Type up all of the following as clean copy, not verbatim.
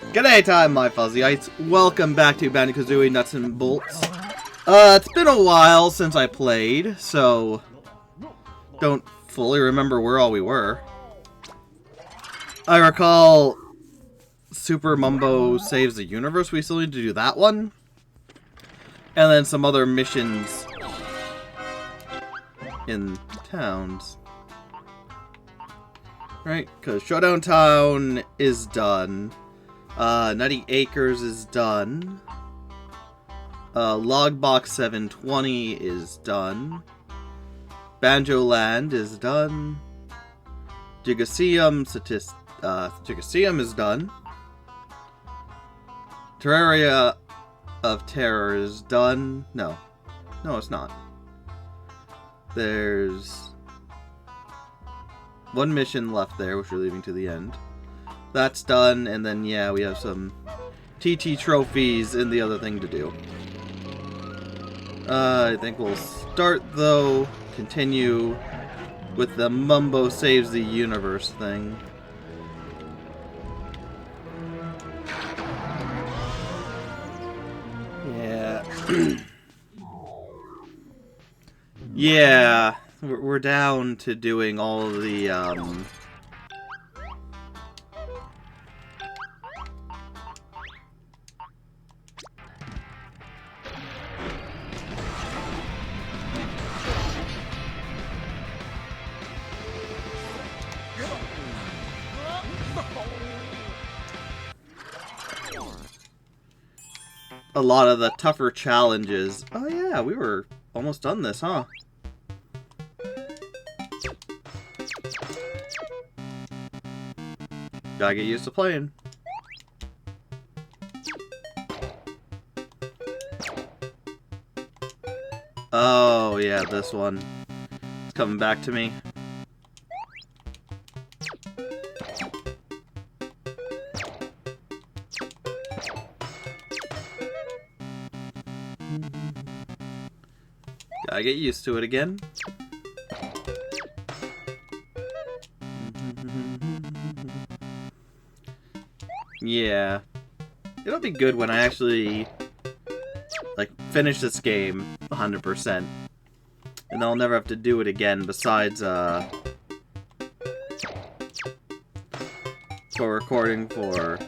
G'day time, my Fuzzyites. Welcome back to Banjo-Kazooie Nuts and Bolts. It's been a while since I played, so don't fully remember where all we were. I recall Super Mumbo Saves the Universe. We still need to do that one. And then some other missions in towns. Right, because Showdown Town is done. Nutty Acres is done. Logbox 720 is done. Banjo Land is done. Gigaseum is done. Terraria of Terror is done. No, it's not. There's one mission left there, which we're leaving to the end. That's done, and then, yeah, we have some TT trophies and the other thing to do. I think we'll start, though, continue with the Mumbo Saves the Universe thing. Yeah. Yeah, we're down to doing all of the, a lot of the tougher challenges. Oh yeah, we were almost done this, huh? Gotta get used to playing. Oh yeah, this one. It's coming back to me. Gotta get used to it again. Yeah. It'll be good when I actually, like, finish this game 100%. And I'll never have to do it again besides, for recording for,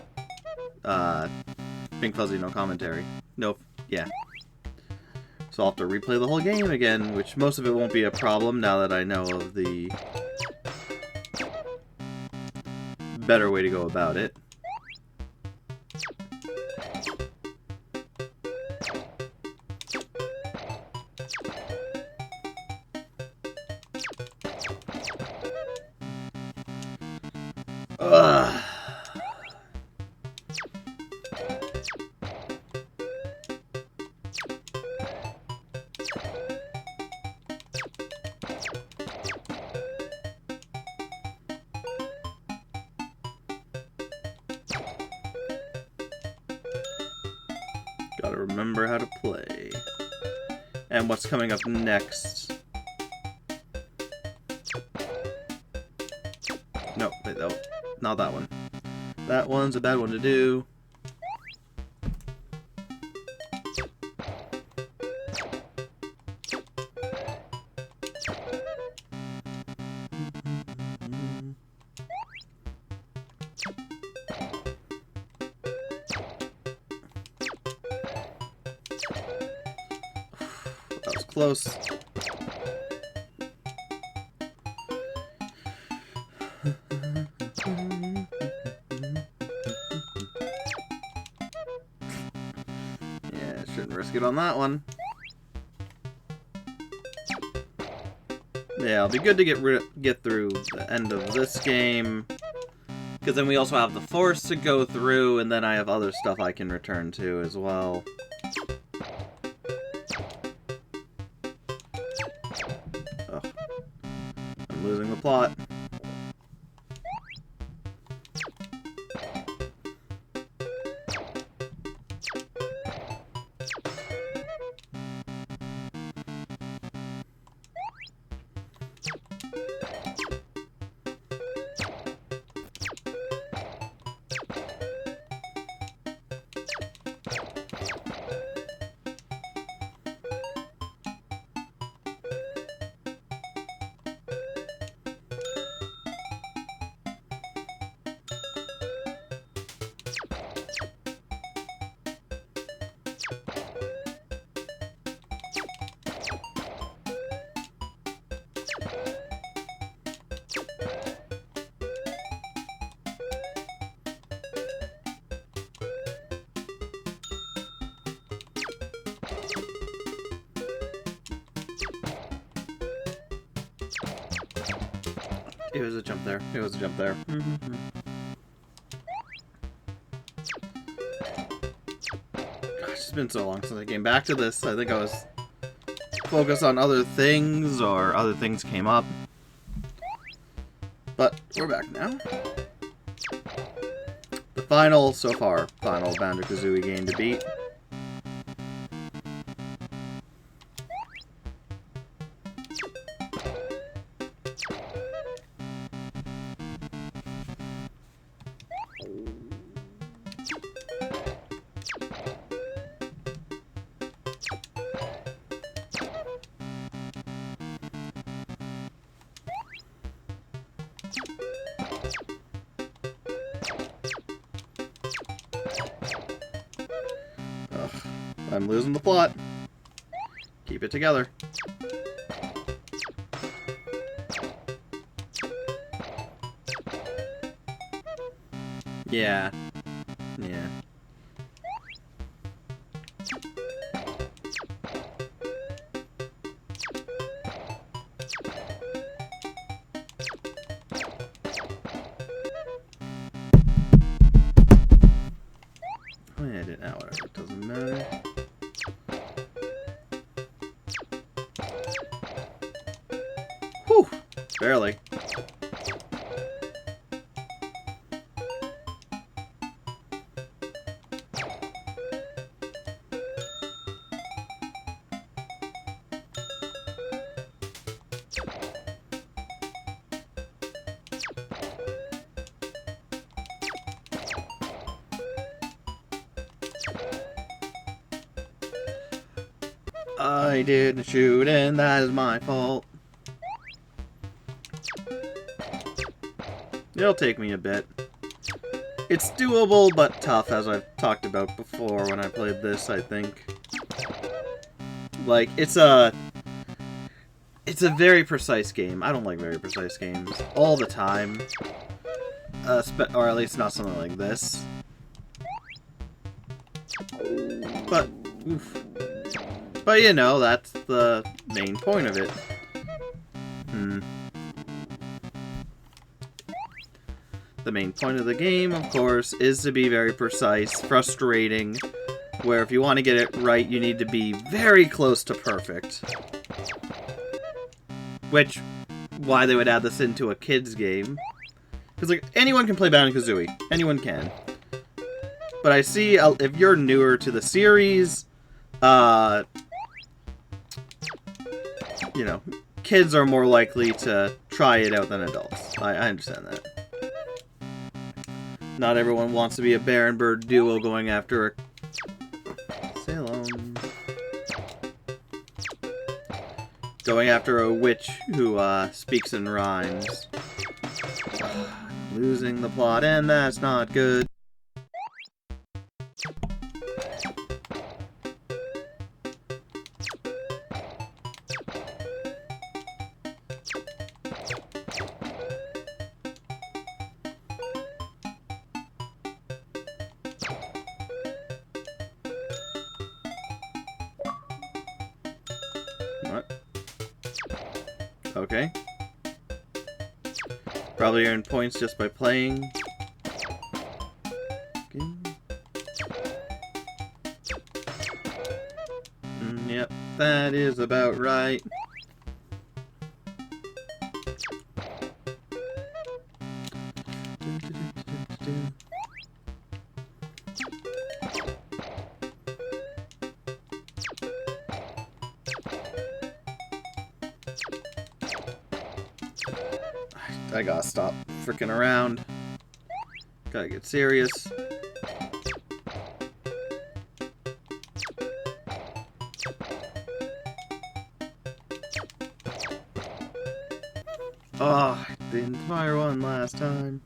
Pink Fuzzy No Commentary. Nope. Yeah. So I'll have to replay the whole game again, which most of it won't be a problem now that I know of the better way to go about it. Ugh. Gotta remember how to play. And what's coming up next. No, wait, no, not that one. That one's a bad one to do. That was close. Yeah, shouldn't risk it on that one. Yeah, it'll be good to get through the end of this game. Because then we also have the forest to go through, and then I have other stuff I can return to as well. Ugh. I'm losing the plot. It was a jump there. It was a jump there. Gosh, it's been so long since I came back to this. I think I was focused on other things, or other things came up. But we're back now. The final, so far, final Banjo-Kazooie game to beat. I'm losing the plot. Keep it together. Yeah. Yeah. Oh yeah, I did now, whatever. It doesn't matter. Whew! Barely. I didn't shoot and that is my fault. It'll take me a bit. It's doable, but tough, as I've talked about before when I played this, I think. Like, it's a very precise game. I don't like very precise games all the time. Or at least not something like this. But, oof. But you know, that's the main point of it. The main point of the game, of course, is to be very precise, frustrating, where if you want to get it right, you need to be very close to perfect. Which, why they would add this into a kid's game. Because, like, anyone can play Banjo-Kazooie. Anyone can. But I see, if you're newer to the series, you know, kids are more likely to try it out than adults. I understand that. Not everyone wants to be a bear and bird duo going after a Salem. Going after a witch who speaks in rhymes. Losing the plot, and that's not good. What? Okay. Probably earn points just by playing. Yep, that is about right. I gotta stop freaking around. Gotta get serious. Oh, I didn't fire one last time.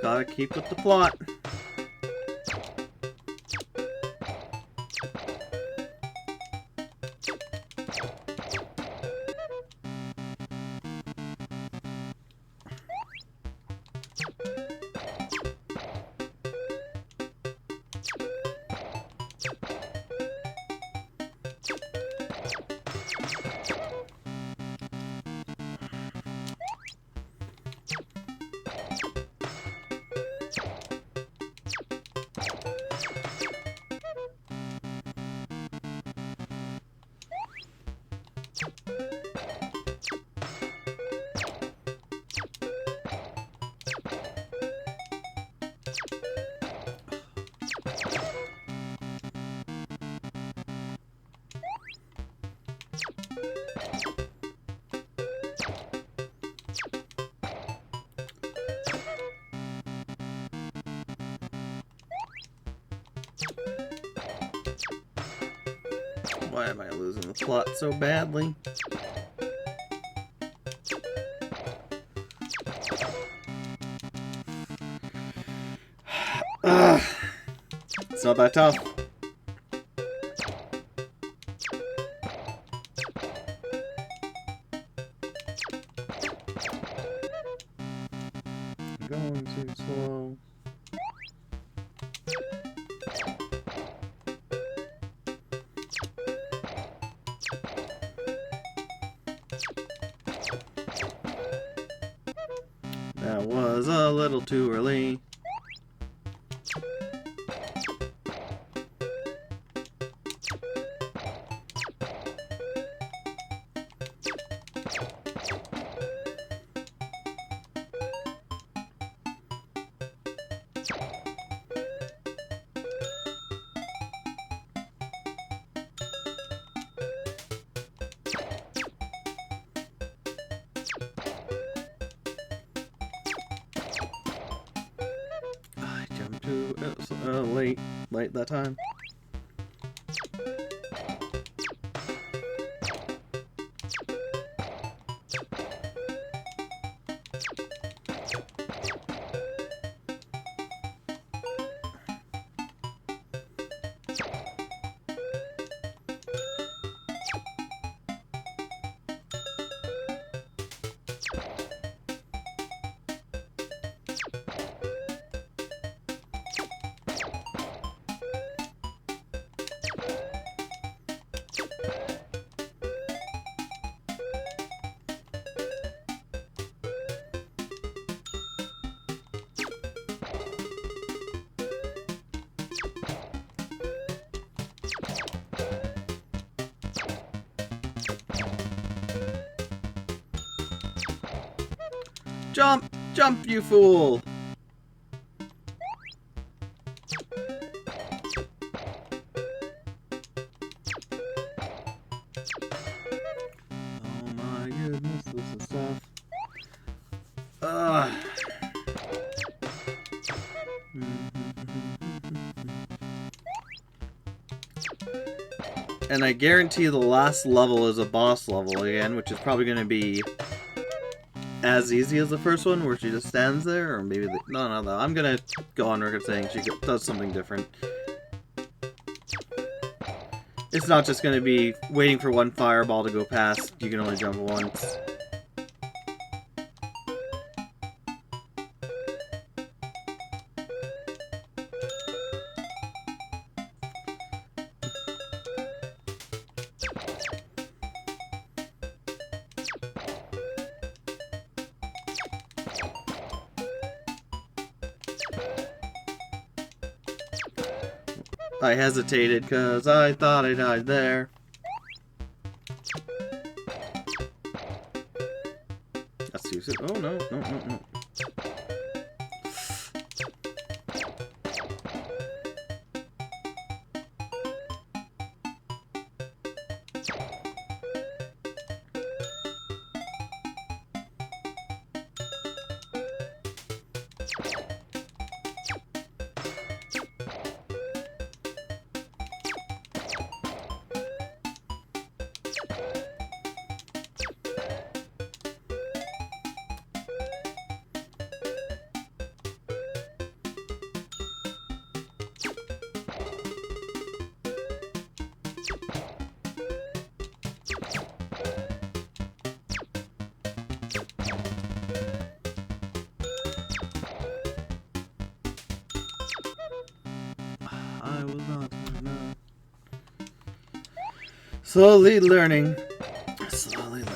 Gotta keep with the plot. Why am I losing the plot so badly? Ugh. It's not that tough. Going too slow. That was a little too early. I jumped too late that time. Jump! Jump, you fool! Oh my goodness, this is tough. Ugh. And I guarantee the last level is a boss level again, which is probably going to be as easy as the first one, where she just stands there, or maybe no, I'm gonna go on record saying she does something different. It's not just gonna be waiting for one fireball to go past, you can only jump once. I hesitated because I thought I died there. That's too soon. Oh no, no. Slowly learning. Slowly learning.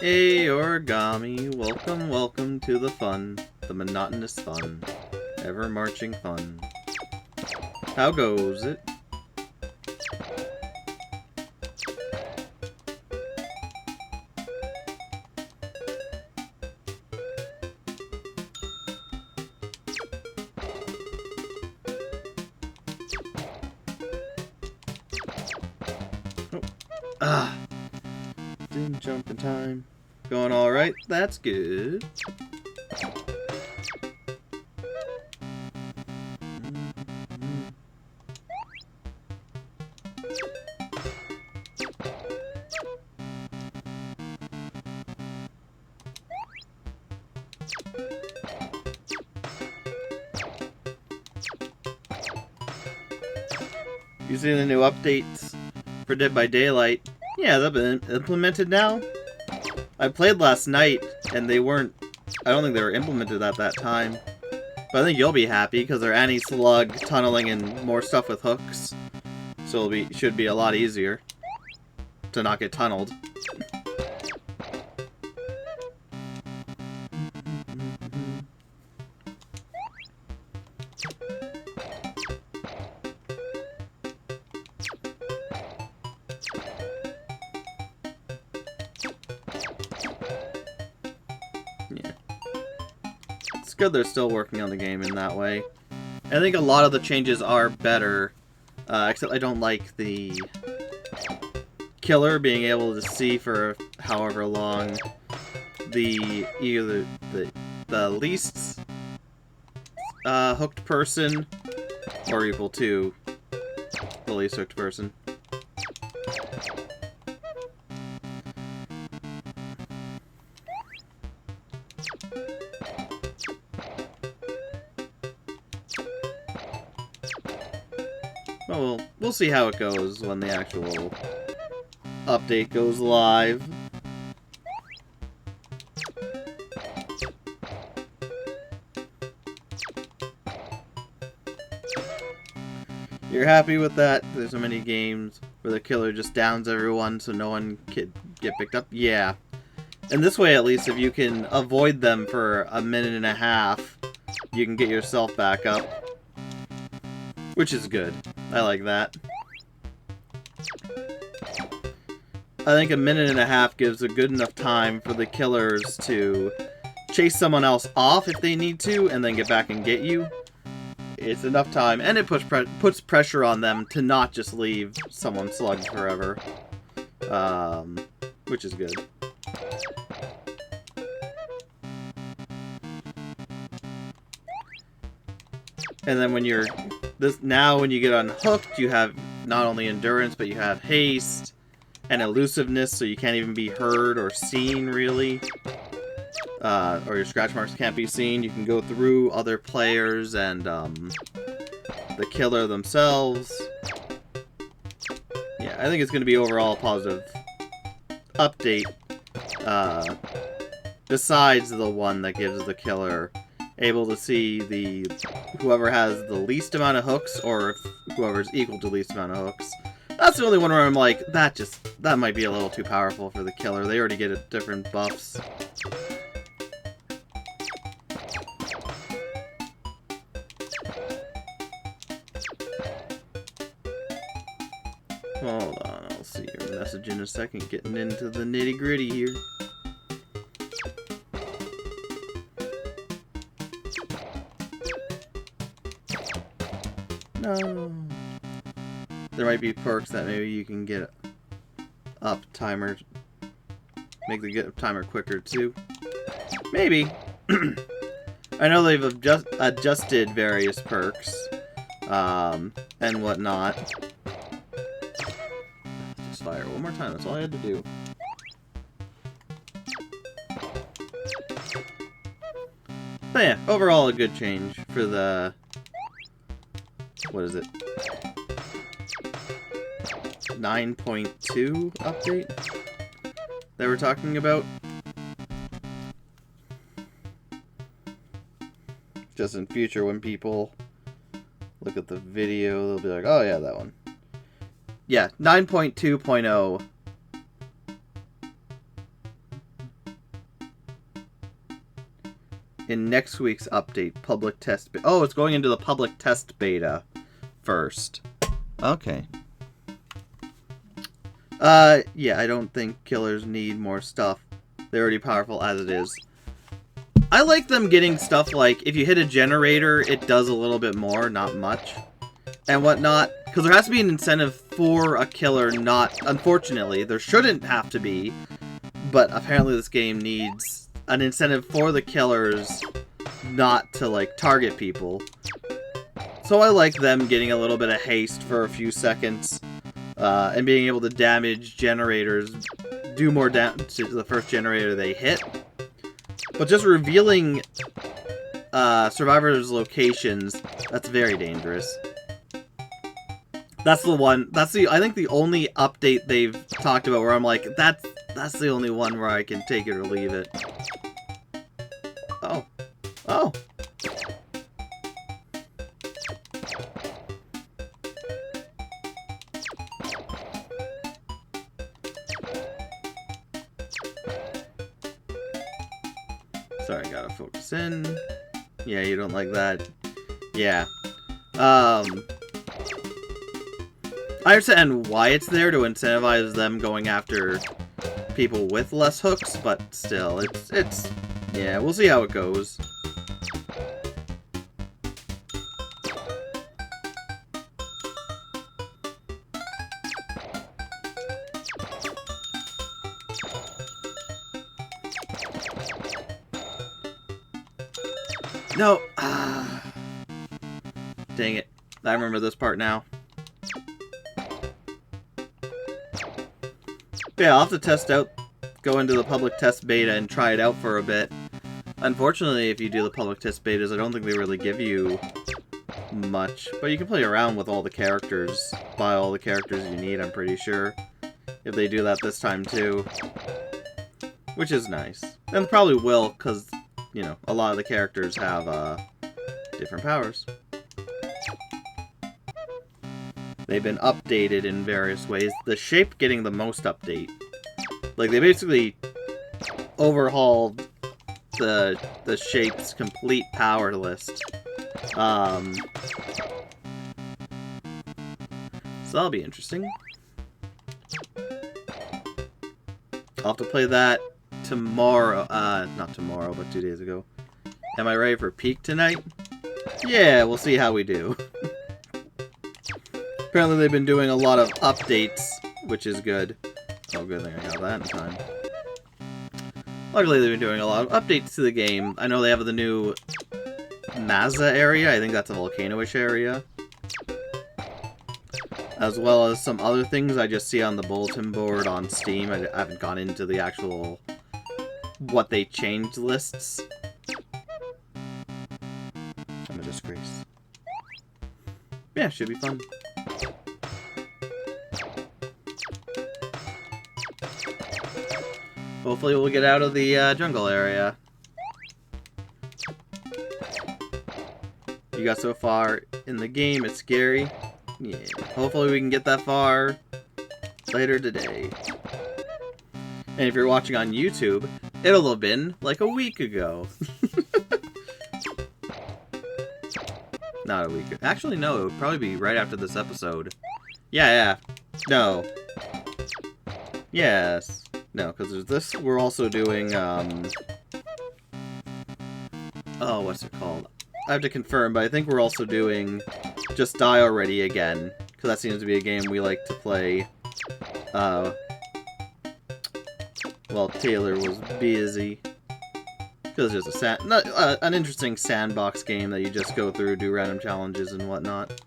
Hey, origami, welcome, welcome to the fun, the monotonous fun, ever-marching fun. How goes it? Oh. Ah! Didn't jump in time. Going alright? That's good. You see the new updates for Dead by Daylight? Yeah, they've been implemented now. I played last night, and they weren't... I don't think they were implemented at that time. But I think you'll be happy, because they're anti-slug, tunneling, and more stuff with hooks. So it should be a lot easier to not get tunneled. Yeah. It's good they're still working on the game in that way. I think a lot of the changes are better, except I don't like the killer being able to see for however long either the least hooked person or equal to the least hooked person. Well, we'll see how it goes when the actual update goes live. You're happy with that? There's so many games where the killer just downs everyone so no one can get picked up? Yeah. And this way, at least, if you can avoid them for a minute and a half, you can get yourself back up. Which is good. I like that. I think a minute and a half gives a good enough time for the killers to chase someone else off if they need to, and then get back and get you. It's enough time, and it puts pressure on them to not just leave someone slugged forever. Which is good. And then when you're... when you get unhooked, you have not only endurance, but you have haste and elusiveness, so you can't even be heard or seen, really. Or your scratch marks can't be seen. You can go through other players and the killer themselves. Yeah, I think it's going to be overall a positive update. Besides the one that gives the killer able to see whoever has the least amount of hooks, or whoever's equal to the least amount of hooks. That's the only one where I'm like, that might be a little too powerful for the killer. They already get different buffs. Hold on, I'll see your message in a second, getting into the nitty-gritty here. No. There might be perks that maybe you can get up timer. Make the get up timer quicker too. Maybe. I know they've adjusted various perks. And whatnot. Just fire one more time, that's all I had to do. But yeah, overall a good change for the... What is it? 9.2 update that we're talking about. Just in future when people look at the video, they'll be like, oh yeah, that one. Yeah, 9.2.0. In next week's update, public test... Oh, it's going into the public test beta first. Okay. Yeah, I don't think killers need more stuff. They're already powerful as it is. I like them getting stuff like, if you hit a generator, it does a little bit more, not much, and whatnot. Because there has to be an incentive for a killer not... Unfortunately, there shouldn't have to be, but apparently this game needs an incentive for the killers not to, like, target people. So I like them getting a little bit of haste for a few seconds, and being able to damage generators, do more damage to the first generator they hit. But just revealing survivors' locations, that's very dangerous. That's the one, I think the only update they've talked about where I'm like, that's the only one where I can take it or leave it. Oh. Oh! Sorry, gotta focus in. Yeah, you don't like that. Yeah. I understand why it's there, to incentivize them going after people with less hooks, but still, it's... Yeah, we'll see how it goes. No! Dang it. I remember this part now. Yeah, I'll have to test out, go into the public test beta and try it out for a bit. Unfortunately, if you do the public test betas, I don't think they really give you much. But you can play around with all the characters, buy all the characters you need, I'm pretty sure. If they do that this time too. Which is nice. And probably will, because, you know, a lot of the characters have different powers. They've been updated in various ways. The shape getting the most update. Like, they basically overhauled the shape's complete power list. So that'll be interesting. I'll have to play that tomorrow. Not tomorrow, but 2 days ago. Am I ready for peak tonight? Yeah, we'll see how we do. Apparently they've been doing a lot of updates, which is good. Oh, good thing I got that in time. Luckily they've been doing a lot of updates to the game. I know they have the new Mazza area. I think that's a volcano-ish area. As well as some other things I just see on the bulletin board on Steam. I haven't gone into the actual... what they changed lists. I'm a disgrace. Yeah, should be fun. Hopefully we'll get out of the jungle area. You got so far in the game, it's scary. Yeah, hopefully we can get that far later today. And if you're watching on YouTube, it'll have been like a week ago. Not a week. Actually, no, it would probably be right after this episode. Yeah. No. Yes. No, because there's this. We're also doing, oh, what's it called? I have to confirm, but I think we're also doing just die already again. Because that seems to be a game we like to play. While Taylor was busy. Because it's just an interesting sandbox game that you just go through, do random challenges and whatnot.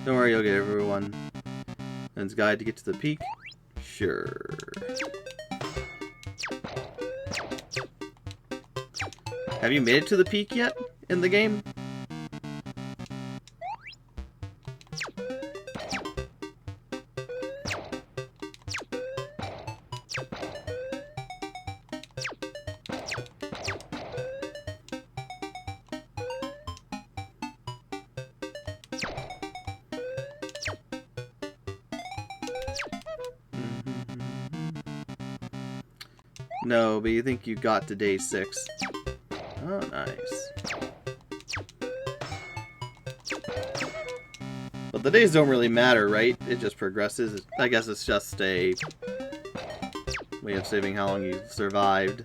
Don't worry, you'll get everyone. And it's guide to get to the peak. Sure. Have you made it to the peak yet in the game? No, but you think you got to day 6. Oh, nice. But the days don't really matter, right? It just progresses. I guess it's just a way of saving how long you've survived.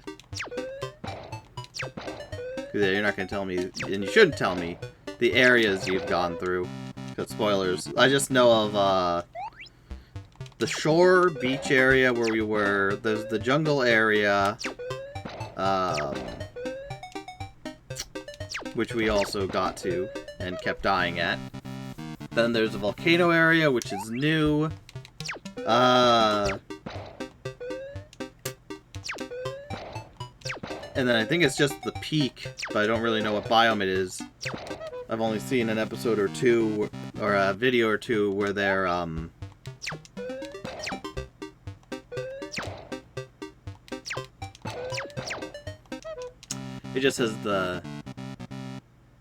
Yeah, you're not going to tell me, and you shouldn't tell me, the areas you've gone through. Because spoilers. I just know of, the shore beach area where we were. There's the jungle area, which we also got to and kept dying at. Then there's the volcano area, which is new. And then I think it's just the peak, but I don't really know what biome it is. I've only seen an episode or two, or a video or two where they're, it just says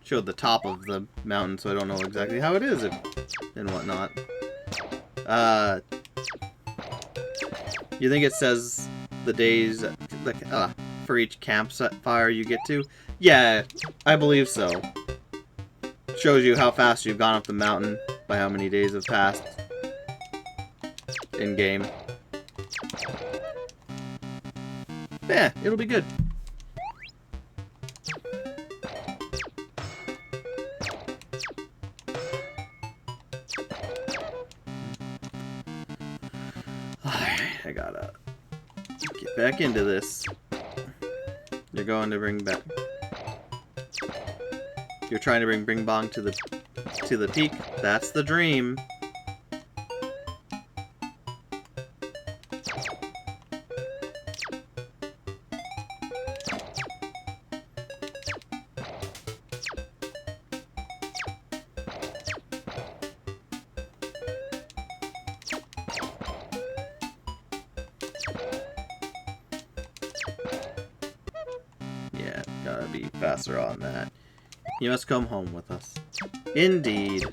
showed the top of the mountain, so I don't know exactly how it is and whatnot. You think it says the days, like, for each campfire you get to? Yeah, I believe so. Shows you how fast you've gone up the mountain by how many days have passed in-game. Yeah, it'll be good. I gotta get back into this. You're going to bring back. You're trying to bring Bing Bong to the peak. That's the dream. Yeah, gotta be faster on that. You must come home with us. Indeed.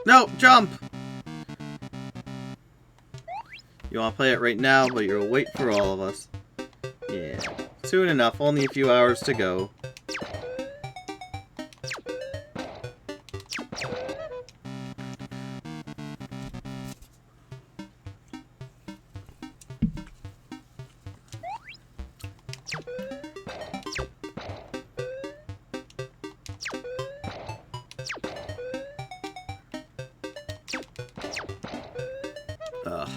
No, jump! You want to play it right now, but you'll wait for all of us. Yeah, soon enough, only a few hours to go. Ugh.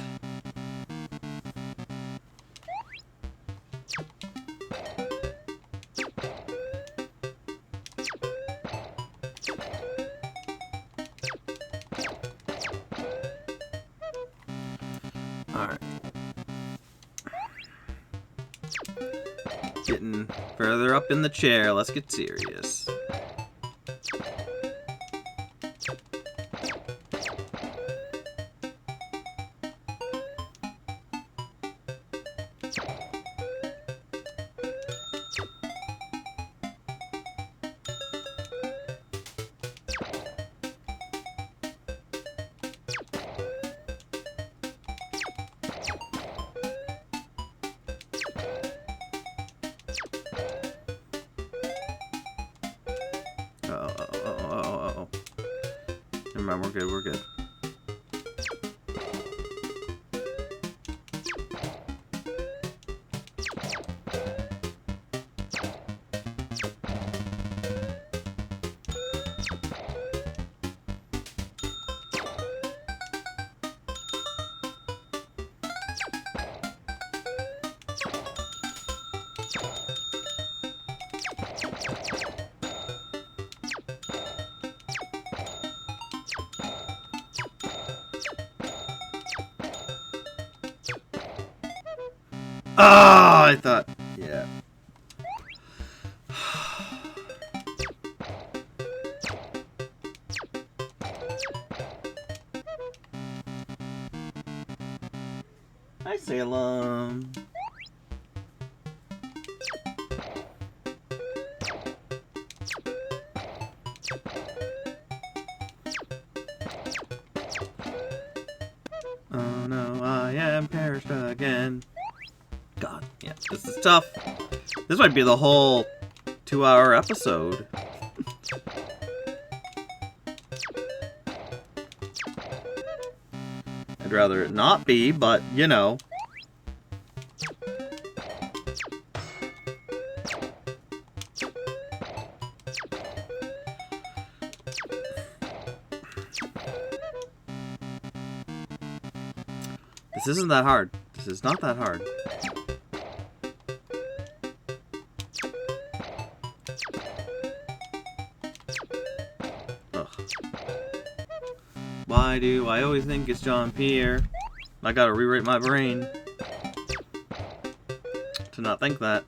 Alright. Getting further up in the chair. Let's get serious. Uh-oh. Never mind, we're good, we're good. Oh, I thought, yeah. Hi, Salem. Oh no, I am perished again. God, yeah, this is tough. This might be the whole 2-hour episode. I'd rather it not be, but, you know. This isn't that hard. This is not that hard. Ugh. Why do I always think it's John Pierre? I gotta rewrite my brain to not think that.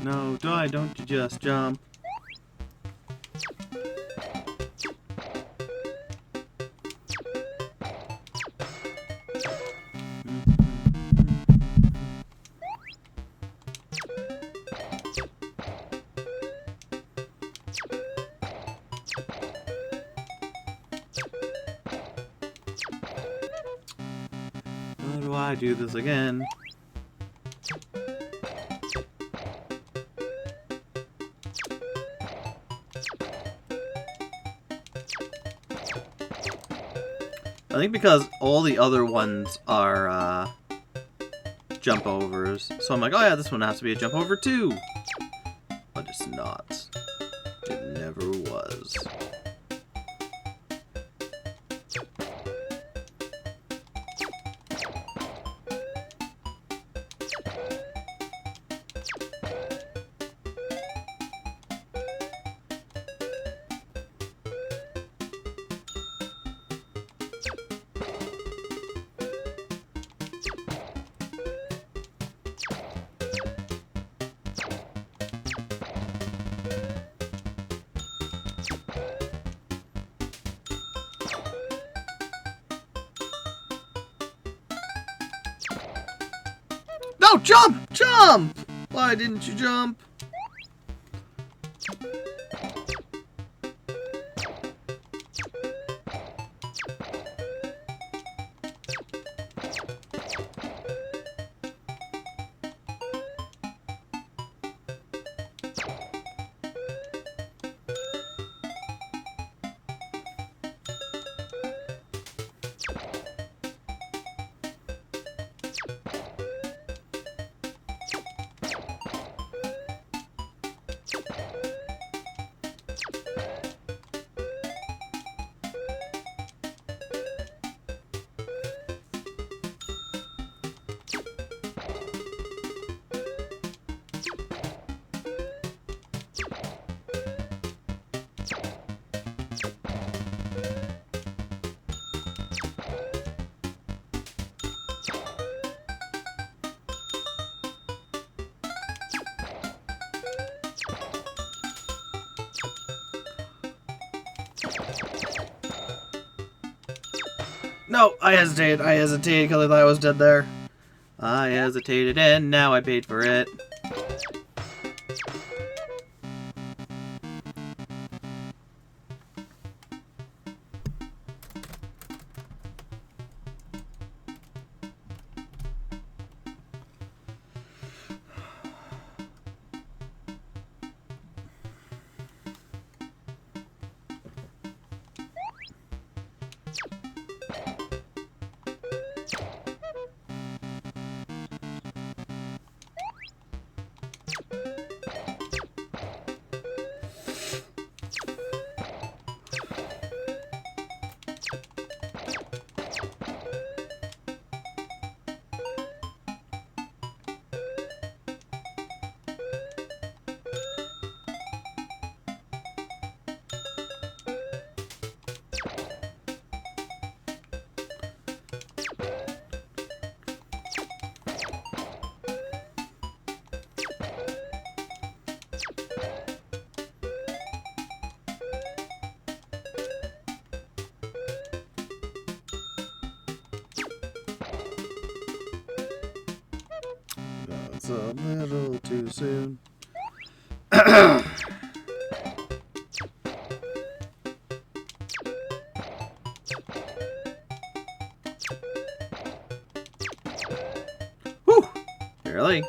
No, don't you just jump. How do I do this again? I think because all the other ones are jump overs, so I'm like, oh yeah, this one has to be a jump over too. But it's not. It never was. No, jump! Jump! Why didn't you jump? No, I hesitated. I hesitated because I thought I was dead there. I hesitated and now I paid for it. That's a little too soon. Whew! Barely.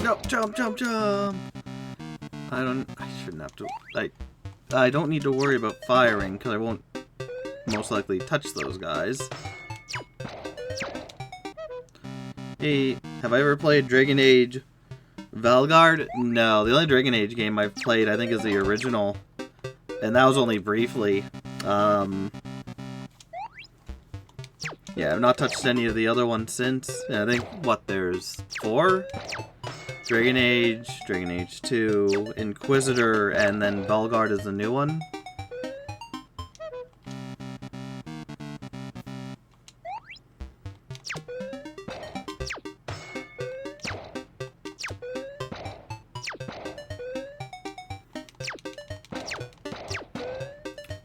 No, jump, jump, jump! I shouldn't have to, I don't need to worry about firing, because I won't most likely touch those guys. Hey, have I ever played Dragon Age Valgard? No, the only Dragon Age game I've played, I think, is the original. And that was only briefly. Yeah, I've not touched any of the other ones since. Yeah, I think, what, there's 4? Dragon Age 2, Inquisitor, and then Valgard is the new one.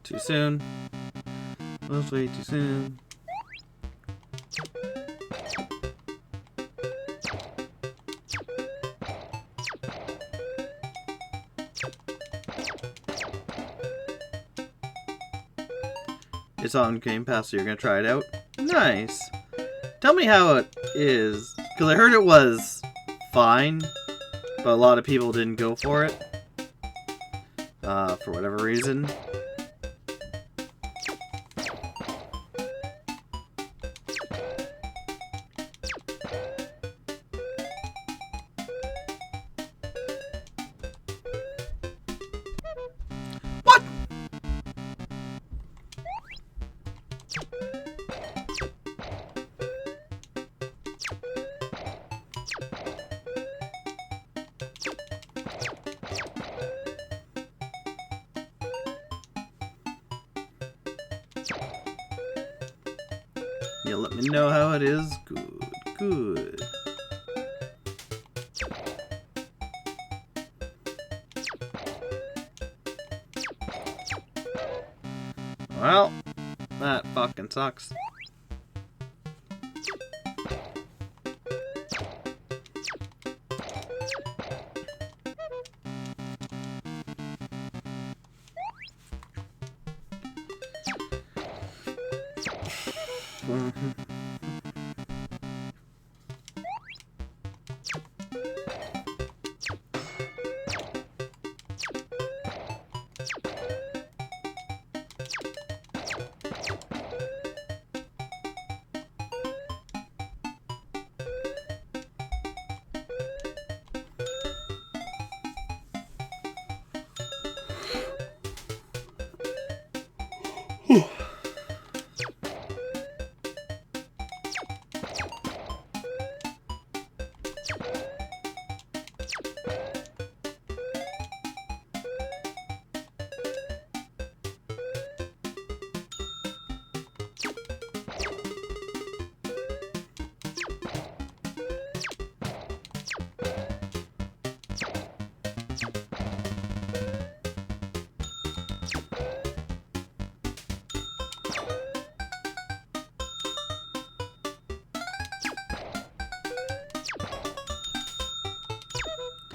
Too soon. That's way too soon. It's on Game Pass, so you're gonna try it out? Nice! Tell me how it is, because I heard it was fine, but a lot of people didn't go for it. For whatever reason. What? Yeah, let me know how it is. Good, good. Well, that fucking sucks.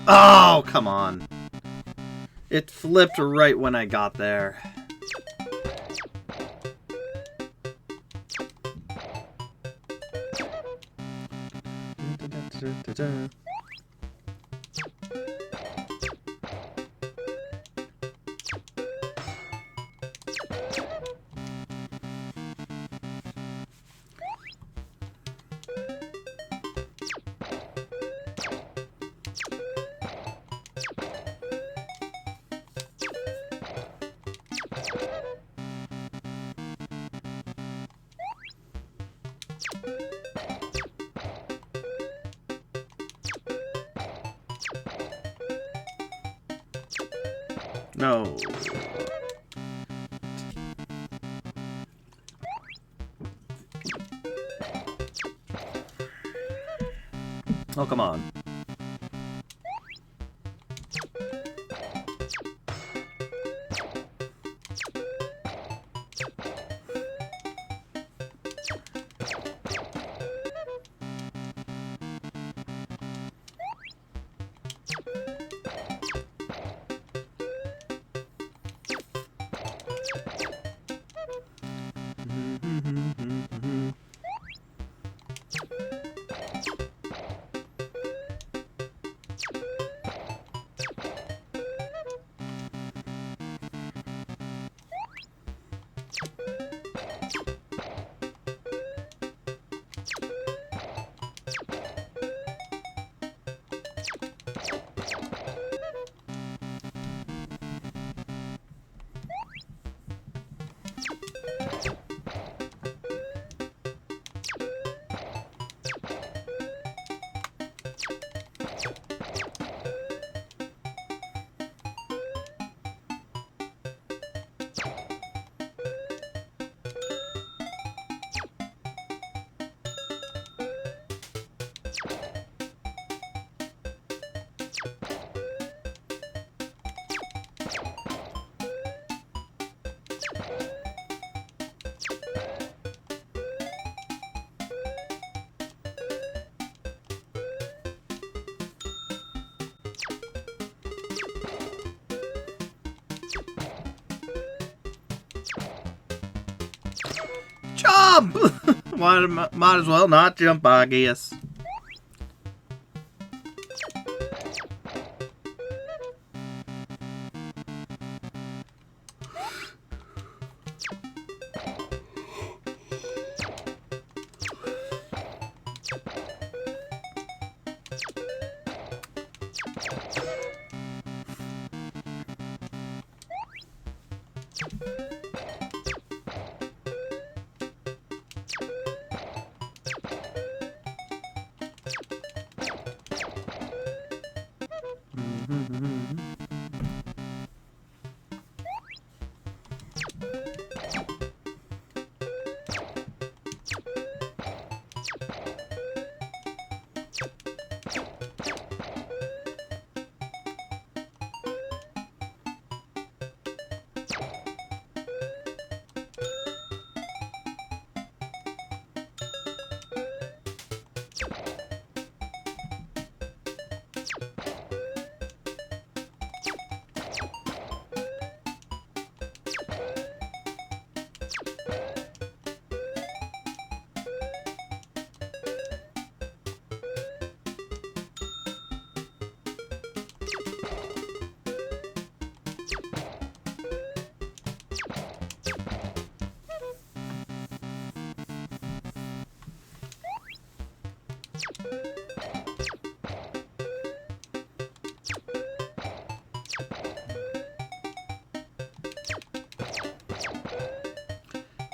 Oh, come on. It flipped right when I got there. No. Oh, come on. Jump! Might as well not jump, I guess.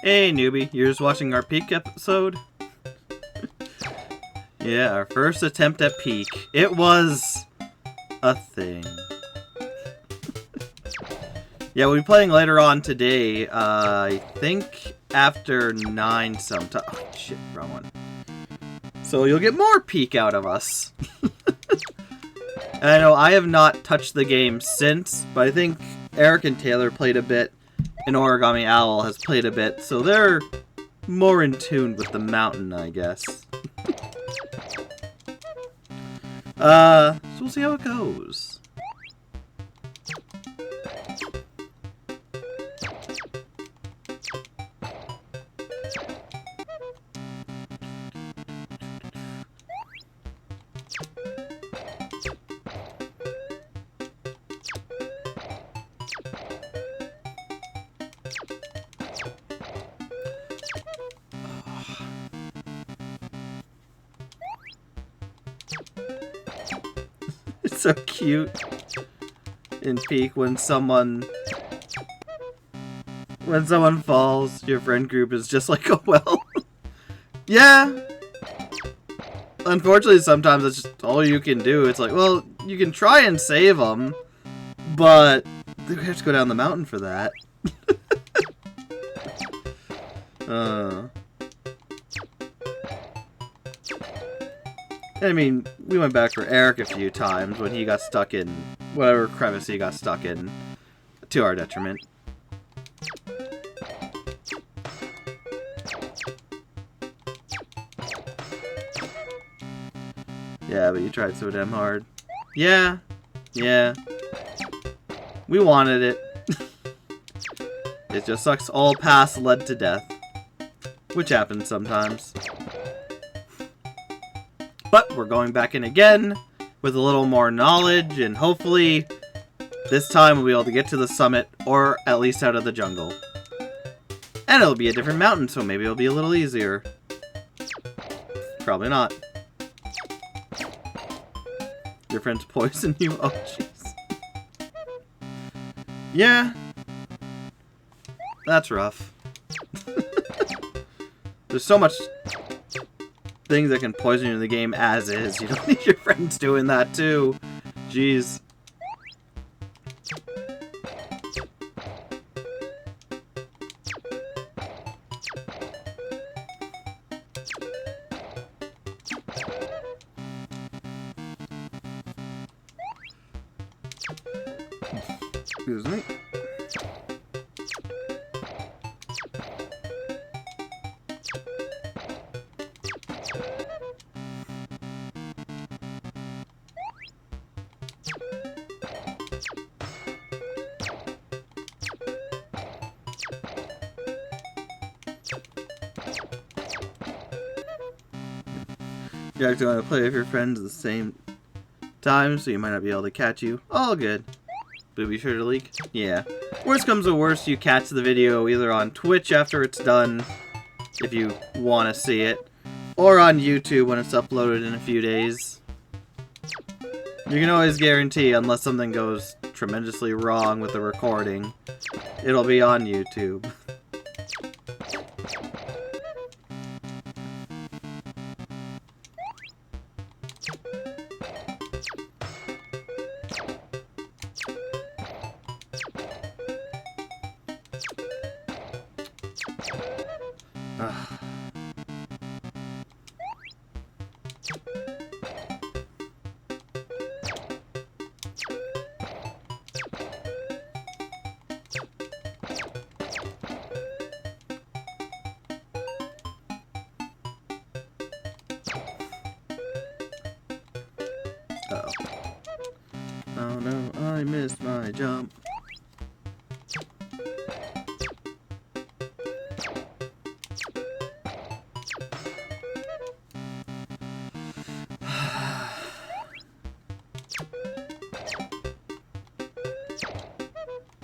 Hey, newbie, you're just watching our Peak episode? Yeah, our first attempt at Peak. It was a thing. Yeah, we'll be playing later on today. I think after 9 sometime. Oh, shit, wrong one. So you'll get more Peak out of us. And I know I have not touched the game since, but I think Eric and Taylor played a bit, and Origami Owl has played a bit, so they're more in tune with the mountain, I guess. So So we'll see how it goes. It's so cute in Peak when someone falls, your friend group is just like, oh well. Yeah. Unfortunately, sometimes that's just all you can do. It's like, well, you can try and save them, but they have to go down the mountain for that. I mean, we went back for Eric a few times when he got stuck in whatever crevice he got stuck in, to our detriment. Yeah, but you tried so damn hard. Yeah. Yeah. We wanted it. It just sucks all paths led to death. Which happens sometimes. But we're going back in again with a little more knowledge, and hopefully this time we'll be able to get to the summit, or at least out of the jungle. And it'll be a different mountain, so maybe it'll be a little easier. Probably not. Your friends poison you? Oh, jeez. Yeah. That's rough. There's so much things that can poison you in the game as is. You don't need your friends doing that too. Jeez. Excuse me. You're actually going to play with your friends at the same time, so you might not be able to catch you. All good. But be sure to leak. Yeah. Worst comes to worst, you catch the video either on Twitch after it's done, if you want to see it, or on YouTube when it's uploaded in a few days. You can always guarantee, unless something goes tremendously wrong with the recording, it'll be on YouTube. Uh-oh. Oh no, I missed my jump.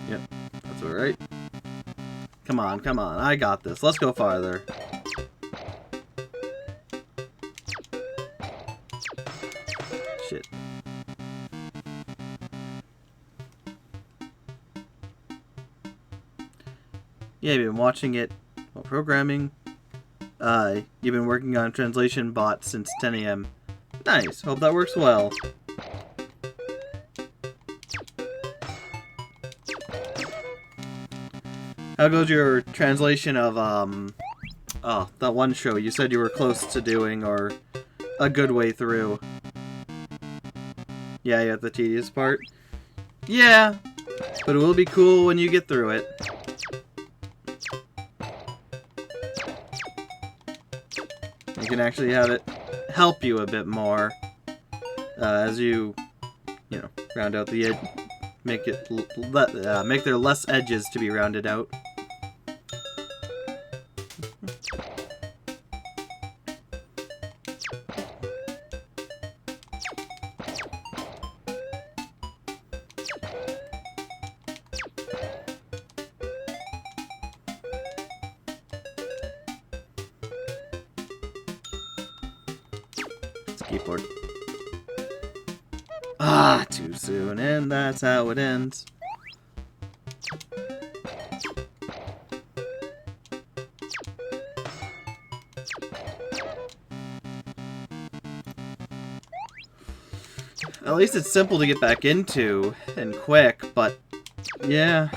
Yep, that's alright. Come on, come on, I got this. Let's go farther. Shit. Yeah, you've been watching it while programming. You've been working on a translation bot since 10 AM. Nice, hope that works well. How goes your translation of, oh, that one show you said you were close to doing, or a good way through? Yeah, you got the tedious part? Yeah, but it will be cool when you get through it. You can actually have it help you a bit more, as you you know, round out the edge, make there less edges to be rounded out. Keyboard. Ah, too soon, and that's how it ends. At least it's simple to get back into and quick, but yeah.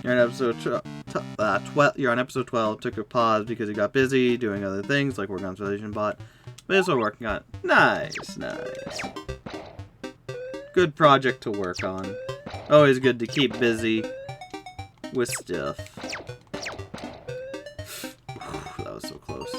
You're on episode 12. Took a pause because you got busy doing other things like working on Installation Bot. But it's what we're working on. Nice, nice. Good project to work on. Always good to keep busy with stuff. That was so close.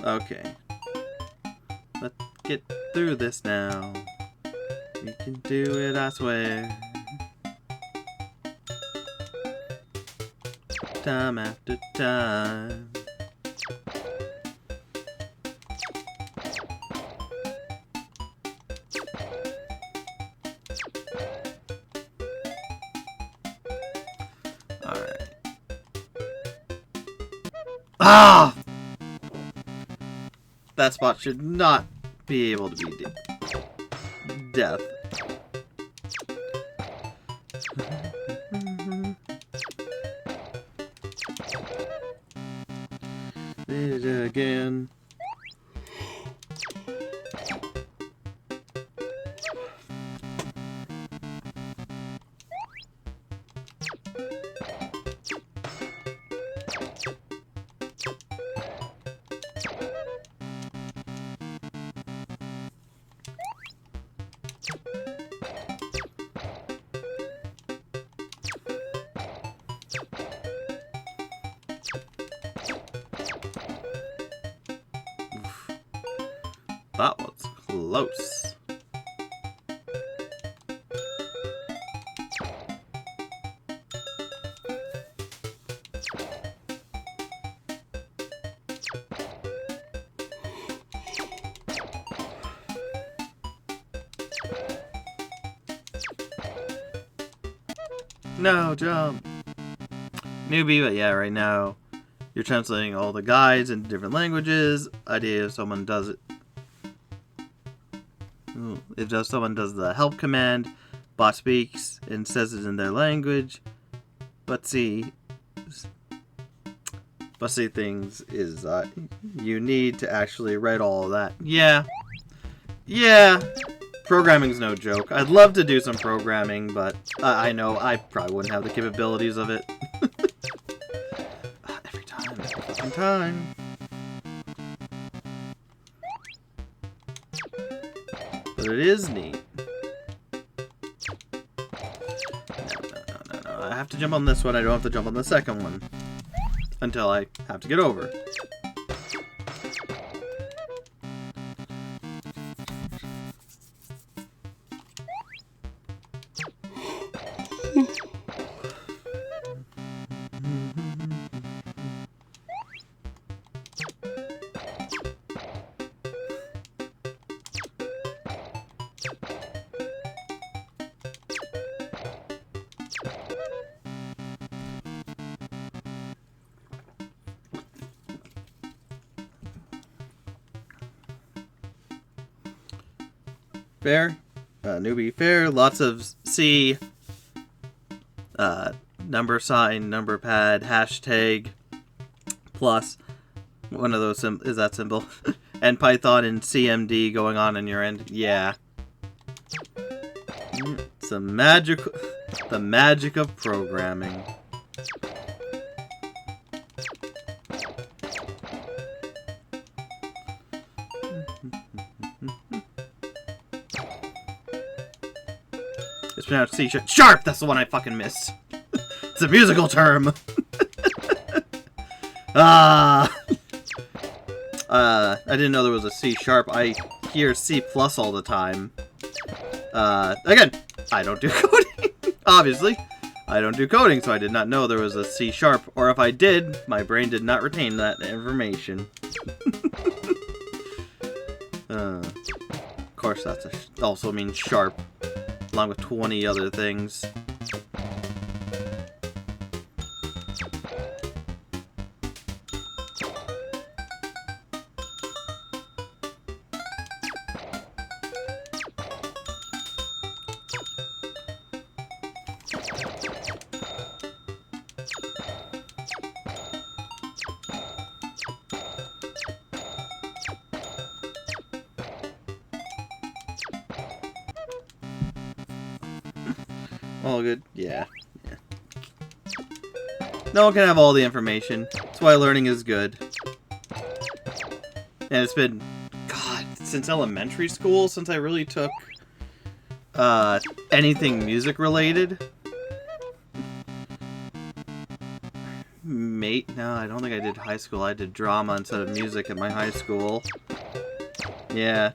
Okay. Let's get through this now. We can do it, I swear. Time after time. Alright. Ah! That spot should not be able to be death. Did it again. That was close. No, jump. Newbie, but yeah, right now you're translating all the guides into different languages. Idea if someone does it. If someone does the help command, bot speaks and says it in their language. But see things is you need to actually write all of that. Yeah. Programming's no joke. I'd love to do some programming, but I know I probably wouldn't have the capabilities of it. Every time. But it is neat. No. I have to jump on this one. I don't have to jump on the second one. Until I have to get over. Fair. Newbie fair. Lots of C. number sign, number pad, hashtag, plus One of those is that symbol. And Python and CMD going on in your end. Yeah. It's the magic of programming. It's pronounced C sharp. Sharp! That's the one I fucking missed. It's a musical term. I didn't know there was a C sharp. I hear C plus all the time. Again, I don't do coding. Obviously, I don't do coding, so I did not know there was a C sharp. Or if I did, my brain did not retain that information. Of course, that also means sharp, along with 20 other things. All good? Yeah. No one can have all the information. That's why learning is good. And it's been, God, since elementary school, since I really took anything music related. No, I don't think I did high school. I did drama instead of music at my high school. Yeah.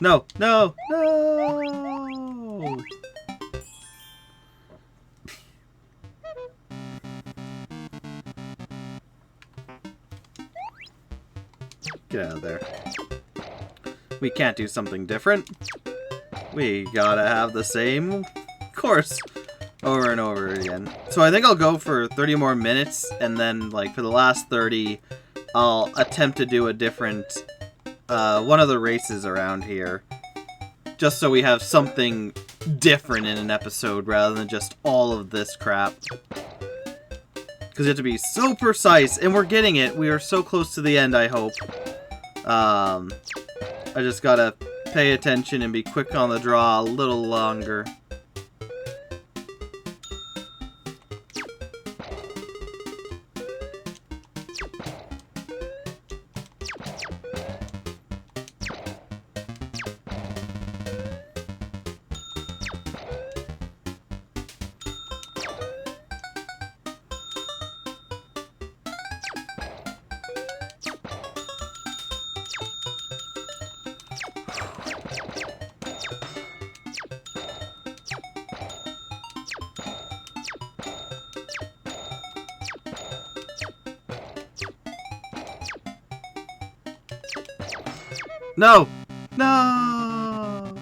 No! No! No! Get out of there. We can't do something different. We gotta have the same course over and over again. So I think I'll go for 30 more minutes, and then, like, for the last 30, I'll attempt to do a different one of the races around here, just so we have something different in an episode rather than just all of this crap. Because you have to be so precise, and we're getting it. We are so close to the end, I hope. I just gotta pay attention and be quick on the draw a little longer. No! No!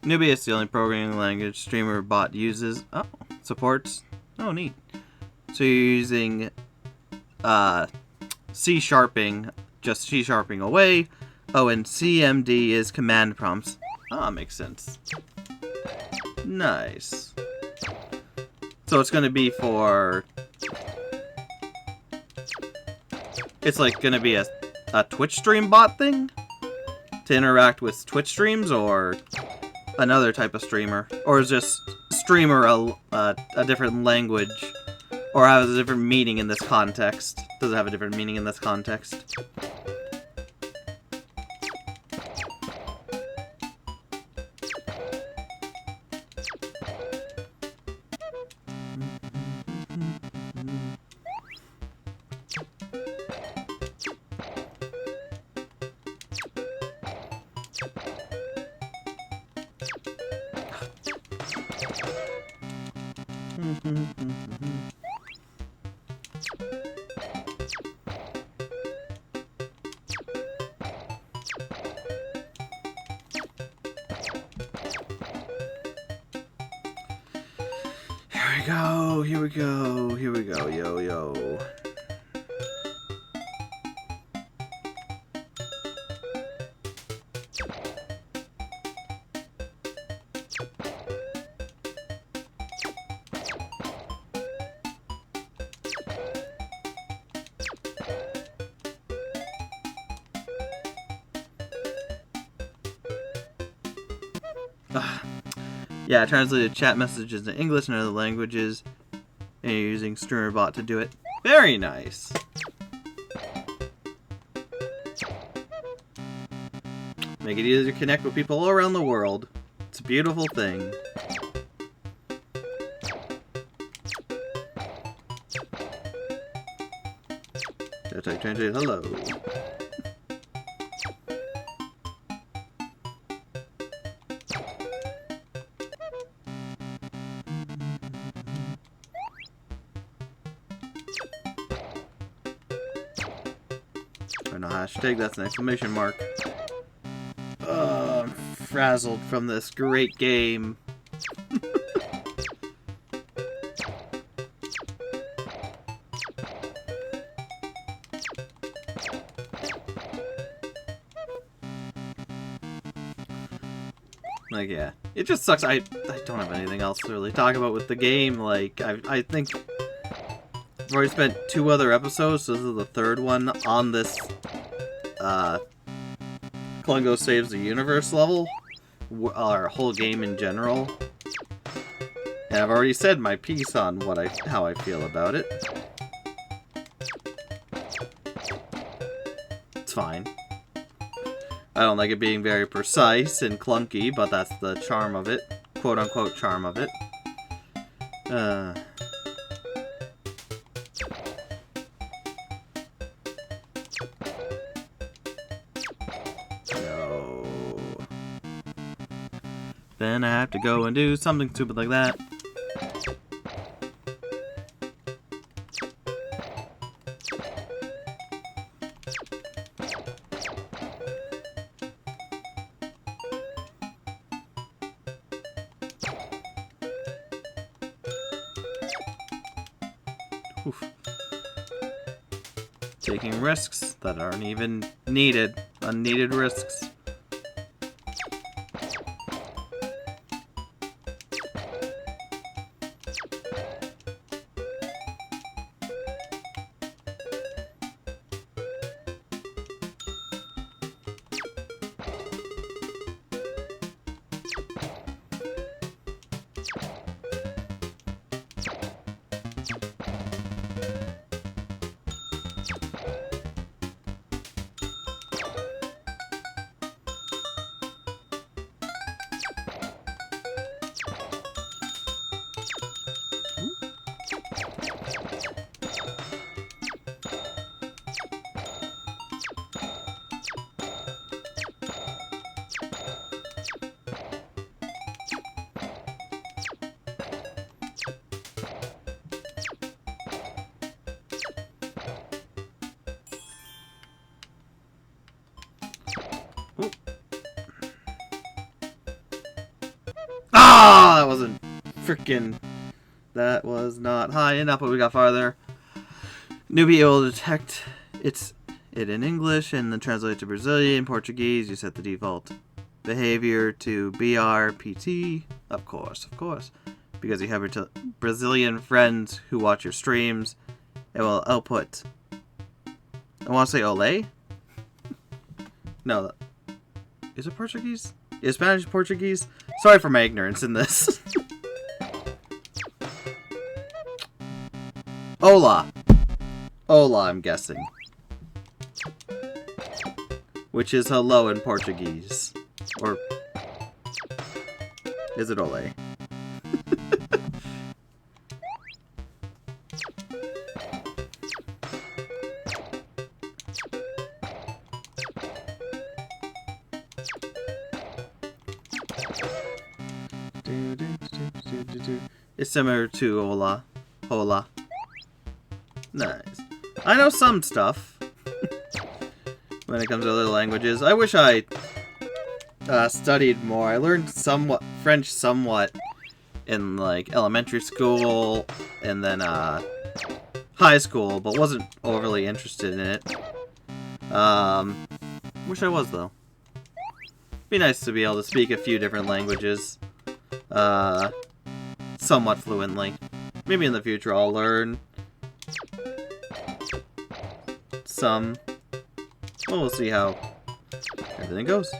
Newbie is the only programming language streamer bot uses. Oh, supports. Oh, neat. So you're using C-sharping, just C-sharping away. Oh, and CMD is command prompts. Ah, makes sense. Nice. So it's going to be for... It's like going to be a Twitch stream bot thing? To interact with Twitch streams, or another type of streamer? Or is just streamer a different language? Or has a different meaning in this context? Does it have a different meaning in this context? Here we go, yo. Yeah, translated chat messages into English and other languages, and you're using StreamerBot to do it. Very nice. Make it easier to connect with people all around the world. It's a beautiful thing. Translate hello. Or no hashtag, that's an exclamation mark. I'm frazzled from this great game. Like, yeah. It just sucks. I don't have anything else to really talk about with the game. Like, I think I've already spent 2 other episodes, so this is the 3rd one on this, Klungo Saves the Universe level. Our whole game in general. And I've already said my piece on how I feel about it. It's fine. I don't like it being very precise and clunky, but that's the charm of it. Quote-unquote charm of it. No. Then I have to go and do something stupid like that. Oof. Taking risks that aren't even needed. Unneeded risks. Ah, that wasn't freaking. That was not high enough, but we got farther. Newbie will detect it in English and then translate it to Brazilian, Portuguese. You set the default behavior to BRPT. Of course. Because you have your Brazilian friends who watch your streams. It will output. I want to say Olé? No. Is it Portuguese? Is Spanish Portuguese? Sorry for my ignorance in this. Hola. Hola, I'm guessing. Which is hello in Portuguese. Or is it Olé? It's similar to hola. Hola. Nice. I know some stuff when it comes to other languages. I wish I studied more. I learned French somewhat in like elementary school and then high school, but wasn't overly interested in it. Wish I was though. Be nice to be able to speak a few different languages somewhat fluently. Maybe in the future I'll learn some. Well, we'll see how everything goes.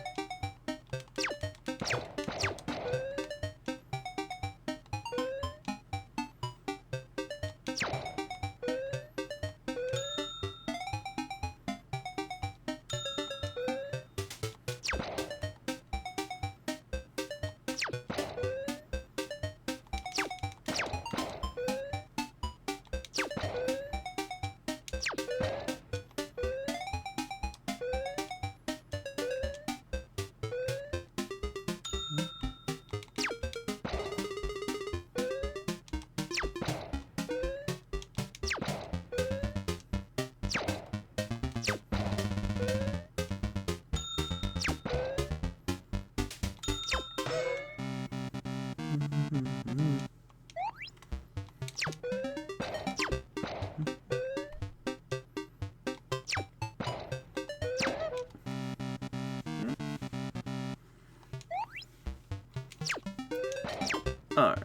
Alright.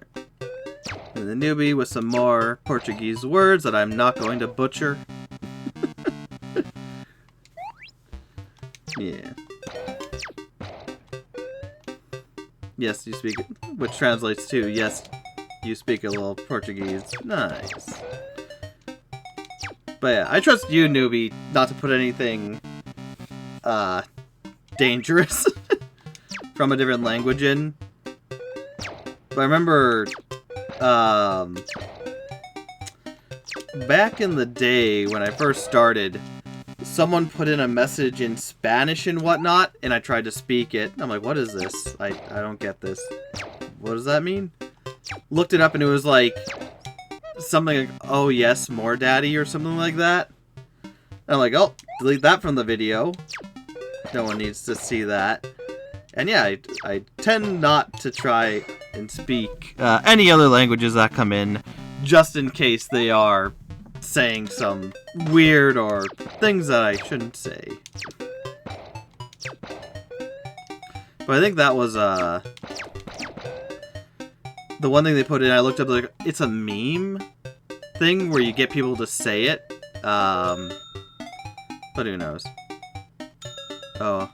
And the newbie with some more Portuguese words that I'm not going to butcher. Yeah. Yes, you speak it, which translates to, yes, you speak a little Portuguese. Nice. But yeah, I trust you, newbie, not to put anything, dangerous from a different language in. But I remember, back in the day when I first started, someone put in a message in Spanish and whatnot, and I tried to speak it. I'm like, what is this? I don't get this. What does that mean? Looked it up and it was like something like, oh yes, more daddy or something like that. And I'm like, oh, delete that from the video. No one needs to see that. And yeah, I tend not to try and speak any other languages that come in, just in case they are saying some weird or things that I shouldn't say. But I think that was the one thing they put in. I looked up, like, it's a meme thing where you get people to say it. But who knows? Oh,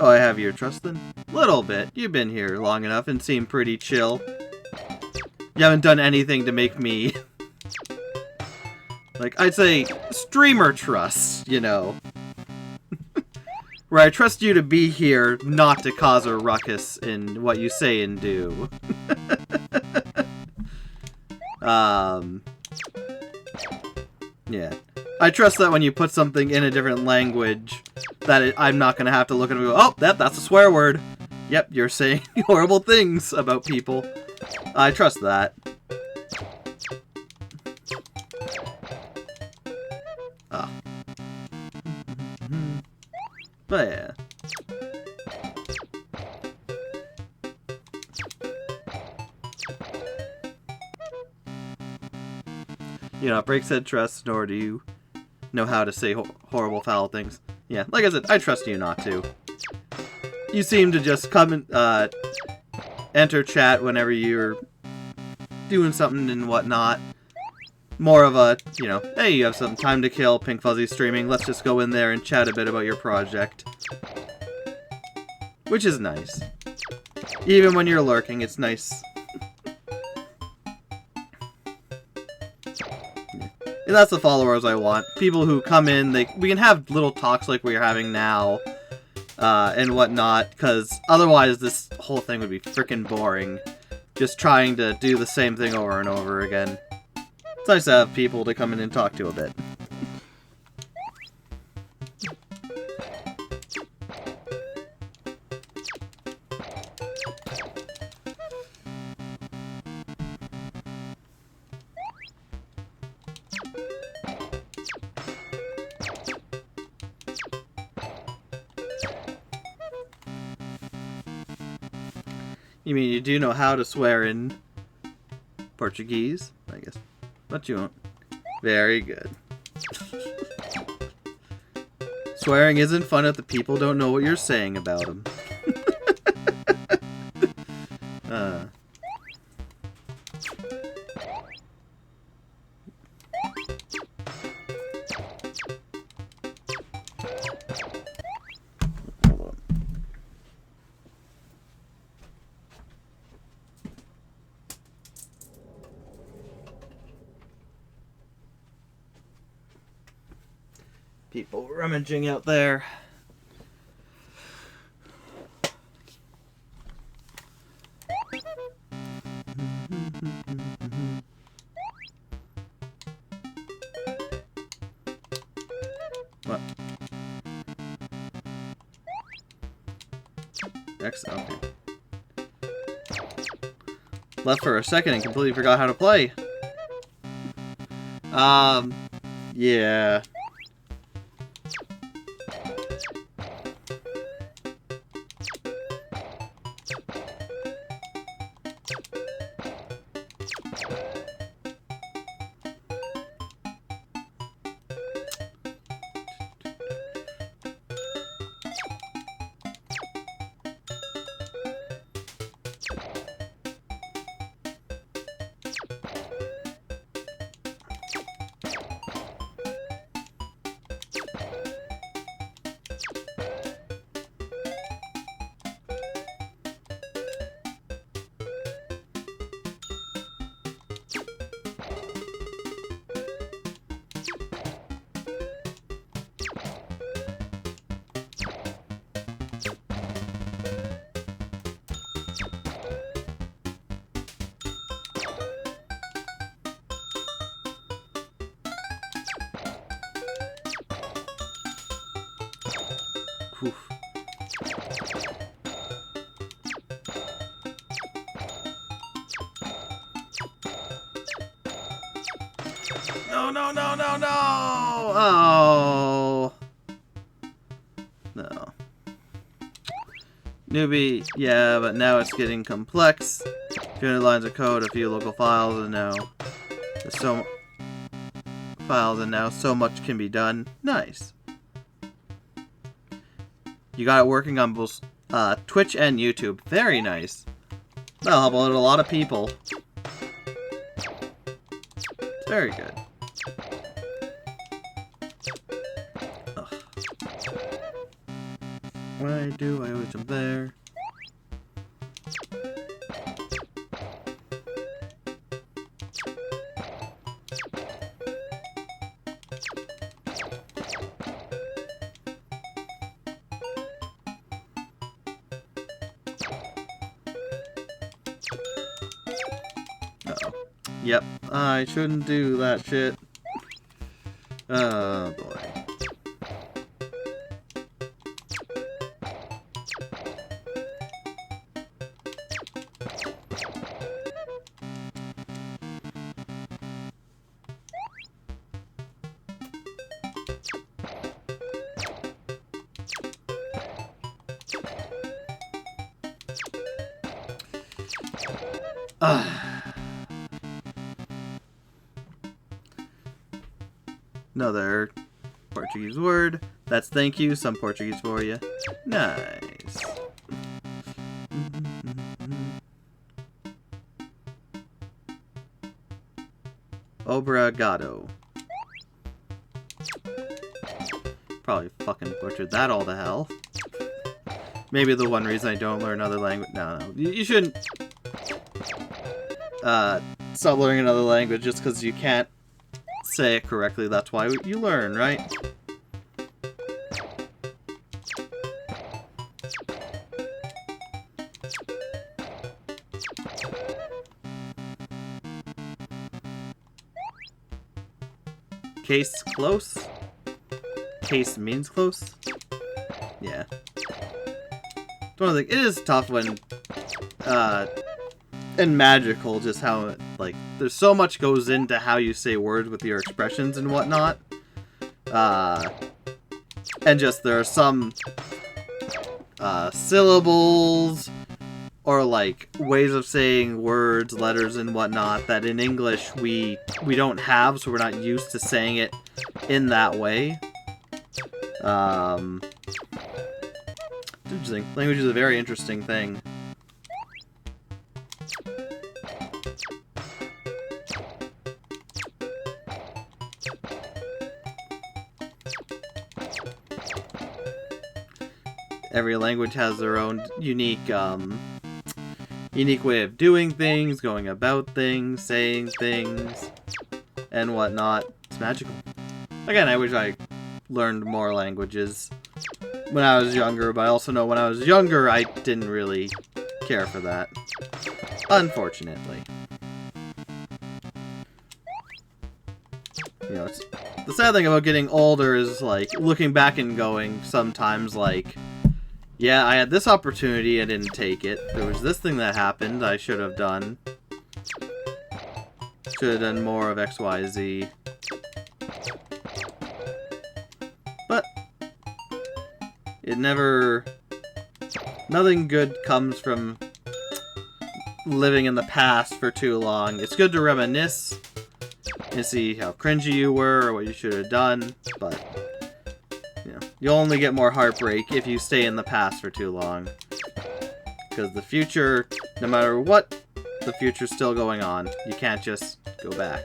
I have your trust then? Little bit. You've been here long enough and seem pretty chill. You haven't done anything to make me like, I'd say streamer trust, you know. Where I trust you to be here, not to cause a ruckus in what you say and do. Yeah. I trust that when you put something in a different language, that I'm not going to have to look at it and go, oh, that's a swear word. Yep, you're saying horrible things about people. I trust that. Ah. But yeah. You know, it breaks said trust, nor do you know how to say horrible, foul things. Yeah, like I said, I trust you not to. You seem to just come and enter chat whenever you're doing something and whatnot. More of a, you know, hey, you have some time to kill, Pink Fuzzy streaming, let's just go in there and chat a bit about your project. Which is nice. Even when you're lurking, it's nice. And that's the followers I want. People who come in, we can have little talks like we're having now, and whatnot, because otherwise this whole thing would be freaking boring. Just trying to do the same thing over and over again. It's nice to have people to come in and talk to a bit. You mean you do know how to swear in Portuguese, I guess. But you won't. Very good. Swearing isn't fun if the people don't know what you're saying about them. People rummaging out there. What? X, okay. Left for a second and completely forgot how to play. Yeah. No, no, no, no, no! Oh. No. Newbie, yeah, but now it's getting complex. 200 lines of code, a few local files, and now there's so much can be done. Nice. You got it working on both Twitch and YouTube. Very nice. That'll help out a lot of people. It's very good. Ugh. Why do I always jump there? Uh-oh. Yep, I shouldn't do that shit. Oh boy. Another Portuguese word. That's thank you, some Portuguese for you. Nice. Obrigado. Probably fucking butchered that all to hell. Maybe the one reason I don't learn another language. No. You shouldn't stop learning another language just because you can't say it correctly. That's why you learn, right? Case close? Case means close? Yeah. It is tough when, and magical, just how, like, there's so much goes into how you say words with your expressions and whatnot. And just there are some, syllables, or, like, ways of saying words, letters, and whatnot that in English we don't have, so we're not used to saying it in that way. It's interesting. Language is a very interesting thing. Every language has their own unique way of doing things, going about things, saying things, and whatnot. It's magical. Again, I wish I learned more languages when I was younger, but I also know when I was younger, I didn't really care for that. Unfortunately. You know, the sad thing about getting older is, like, looking back and going sometimes, like, yeah, I had this opportunity, I didn't take it. There was this thing that happened I should have done. Should have done more of X, Y, Z. But it never... Nothing good comes from living in the past for too long. It's good to reminisce and see how cringy you were or what you should have done, but you know, you'll only get more heartbreak if you stay in the past for too long. Because the future, no matter what, the future's still going on. You can't just go back.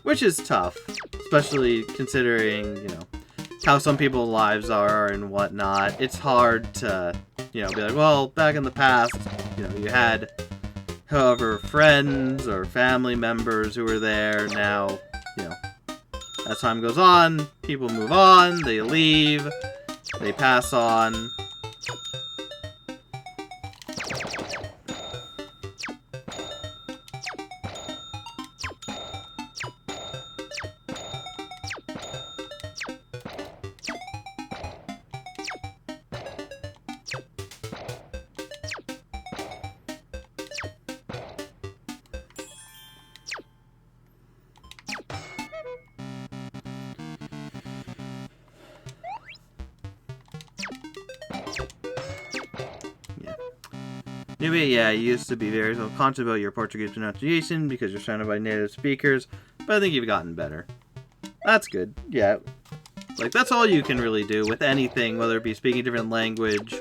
Which is tough, especially considering, you know, how some people's lives are and whatnot. It's hard to, you know, be like, well, back in the past, you know, you had however friends or family members who were there. Now, you know, as time goes on, people move on, they leave, they pass on. Maybe, yeah, you used to be very self-conscious about your Portuguese pronunciation because you're surrounded by native speakers, but I think you've gotten better. That's good. Yeah. Like, that's all you can really do with anything, whether it be speaking a different language,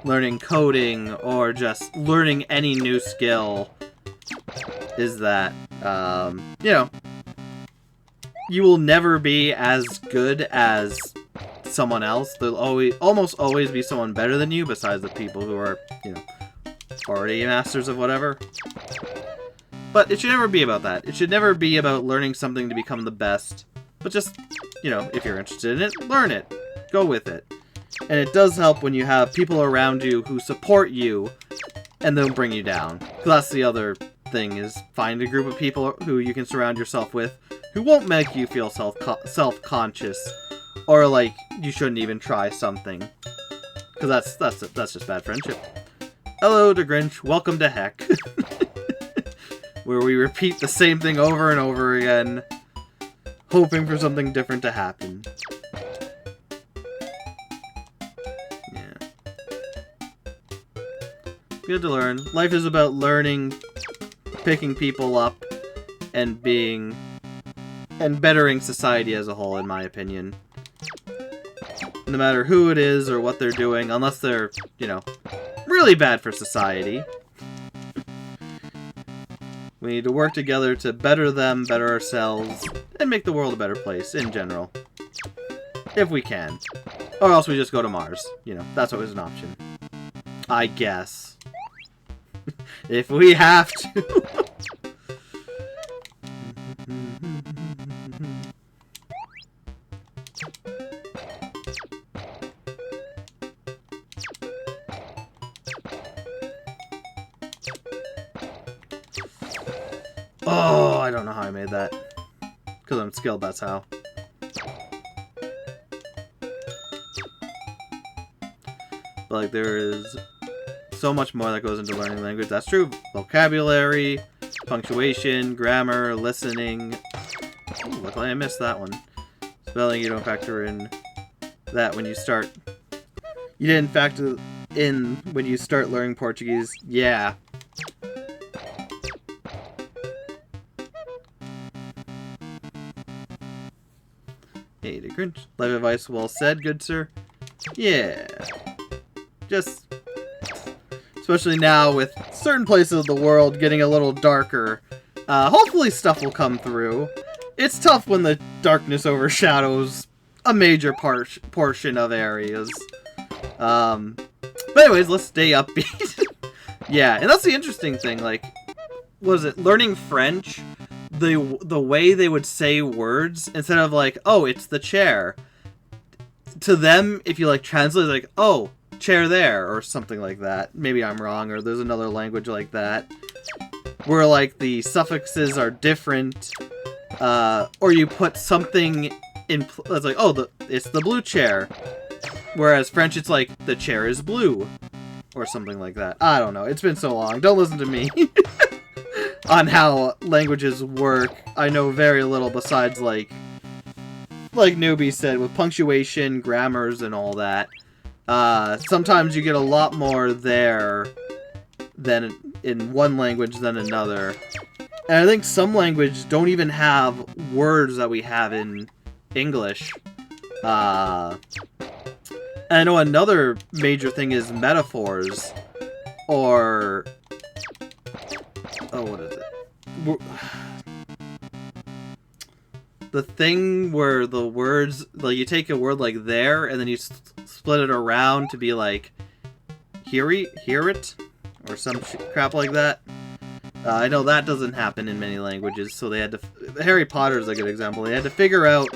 learning coding, or just learning any new skill, is that, you know, you will never be as good as someone else. There'll almost always be someone better than you, besides the people who are, you know, already masters of whatever. But it should never be about that. It should never be about learning something to become the best. But just, you know, if you're interested in it, learn it. Go with it. And it does help when you have people around you who support you and don't bring you down. 'Cause that's the other thing, is find a group of people who you can surround yourself with who won't make you feel self-conscious or like you shouldn't even try something. Because that's just bad friendship. Hello, the Grinch. Welcome to Heck. Where we repeat the same thing over and over again, hoping for something different to happen. Yeah. Good to learn. Life is about learning, picking people up, and bettering society as a whole, in my opinion. No matter who it is or what they're doing, unless they're, you know, really bad for society. We need to work together to better them, better ourselves, and make the world a better place, in general. If we can. Or else we just go to Mars. You know, that's always an option. I guess. If we have to. Oh, I don't know how I made that. Because I'm skilled, that's how. But, like, there is so much more that goes into learning language. That's true. Vocabulary, punctuation, grammar, listening. Ooh, luckily I missed that one. Spelling, you don't factor in that when you start. You didn't factor in when you start learning Portuguese. Yeah. Hey, the Grinch. Life advice well said, good sir. Yeah. Just... especially now with certain places of the world getting a little darker. Hopefully stuff will come through. It's tough when the darkness overshadows a major portion of areas. But anyways, let's stay upbeat. Yeah, and that's the interesting thing, like... was it learning French? The way they would say words, instead of like, oh, it's the chair. To them, if you like translate, like, oh, chair there, or something like that. Maybe I'm wrong, or there's another language like that. Where like the suffixes are different, or you put something in, it's like, oh, it's the blue chair. Whereas French, it's like, the chair is blue. Or something like that. I don't know, it's been so long, don't listen to me. On how languages work. I know very little besides, like Newbie said, with punctuation, grammars, and all that. Sometimes you get a lot more there than in one language than another. And I think some languages don't even have words that we have in English. And I know another major thing is metaphors. Or... oh, what is it? The thing where the words, like, you take a word like there, and then you split it around to be like, hear it? Or some crap like that. I know that doesn't happen in many languages, so they had to... Harry Potter is a good example. They had to figure out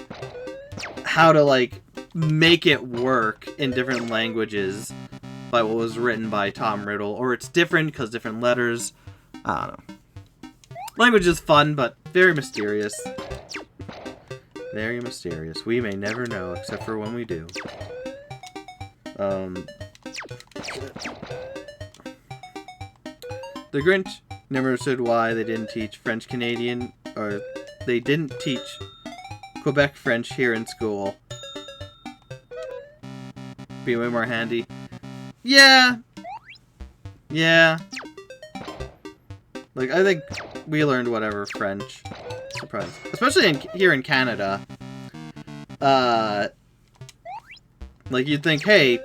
how to, like, make it work in different languages by what was written by Tom Riddle. Or it's different because different letters. I don't know. Language is fun, but very mysterious. Very mysterious. We may never know, except for when we do. The Grinch never understood why they didn't teach French Canadian, or they didn't teach Quebec French here in school. Be way more handy. Yeah. Yeah. Like, I think we learned whatever French. Surprise. Especially here in Canada. Like, you'd think, hey,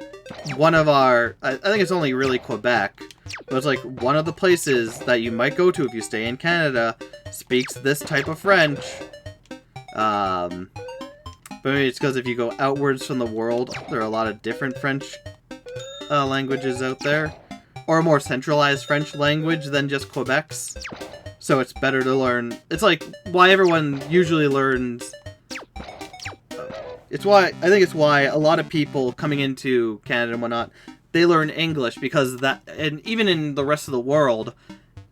one of our... I think it's only really Quebec. But it's like, one of the places that you might go to if you stay in Canada speaks this type of French. But maybe it's because if you go outwards from the world, there are a lot of different French languages out there. Or a more centralized French language than just Quebec's. So it's better to learn... It's like why everyone usually learns... I think it's why a lot of people coming into Canada and whatnot, they learn English because that... And even in the rest of the world,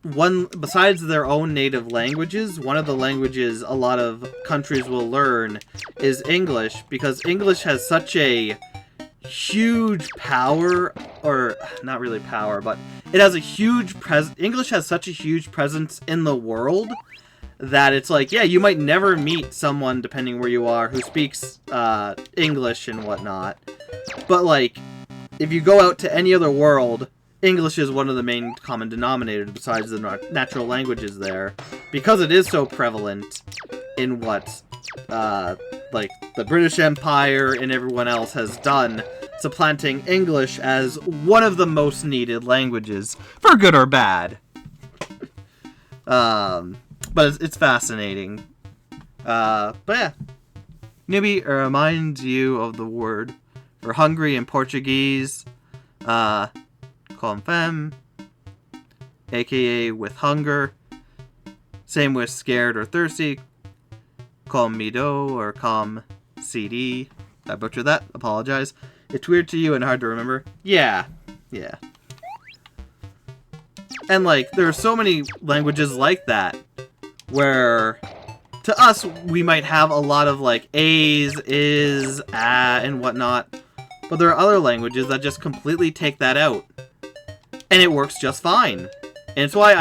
besides their own native languages, one of the languages a lot of countries will learn is English. Because English has such a huge power, or not really power, but it has a huge English has such a huge presence in the world that it's like, yeah, you might never meet someone, depending where you are, who speaks English and whatnot. But like, if you go out to any other world, English is one of the main common denominators besides the natural languages there, because it is so prevalent in what like the British Empire and everyone else has done, supplanting English as one of the most needed languages, for good or bad. But it's fascinating. But yeah, Newbie reminds you of the word for hungry in Portuguese, com fame, aka with hunger. Same with scared or thirsty, com medo or com cd. I butchered that, apologize. It's weird to you and hard to remember. Yeah. And like, there are so many languages like that, where to us, we might have a lot of like A's, is, and whatnot, but there are other languages that just completely take that out, and it works just fine. And it's why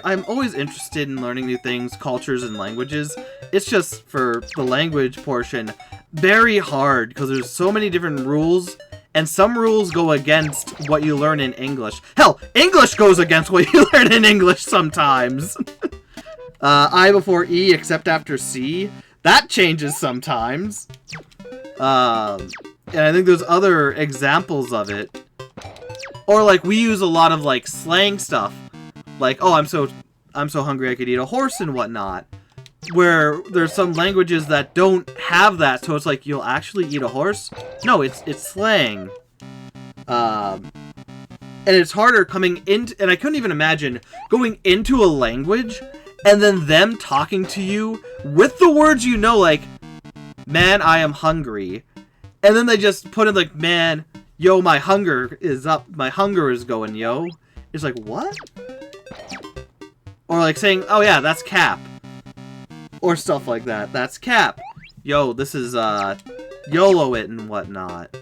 I'm always interested in learning new things, cultures, and languages. It's just, for the language portion, very hard, because there's so many different rules, and some rules go against what you learn in English. Hell, English goes against what you learn in English sometimes! I before E except after C. That changes sometimes. And I think there's other examples of it. Or like, we use a lot of like slang stuff. Like, oh, I'm so hungry I could eat a horse and whatnot. Where there's some languages that don't have that, so it's like, you'll actually eat a horse? No, it's slang. And it's harder coming into, and I couldn't even imagine going into a language and then them talking to you with the words you know, like, man, I am hungry. And then they just put in like, man, yo, my hunger is up, my hunger is going, yo. It's like, what? Or like saying, oh yeah, that's cap. Or stuff like that. That's cap. Yo, this is, YOLO it and whatnot.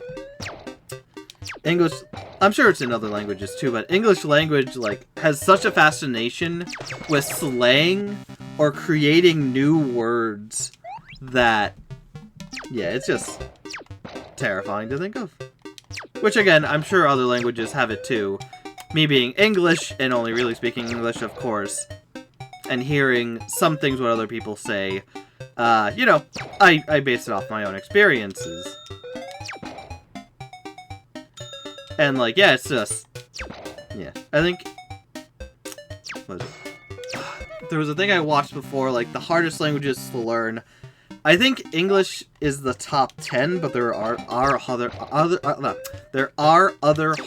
English, I'm sure it's in other languages too, but English language, like, has such a fascination with slang or creating new words that, yeah, it's just terrifying to think of. Which, again, I'm sure other languages have it too. Me being English, and only really speaking English, of course, and hearing some things what other people say, you know, I base it off my own experiences. And, like, yeah, it's just, yeah, I think, what is it? There was a thing I watched before, like, the hardest languages to learn. I think English is the top 10, but there are other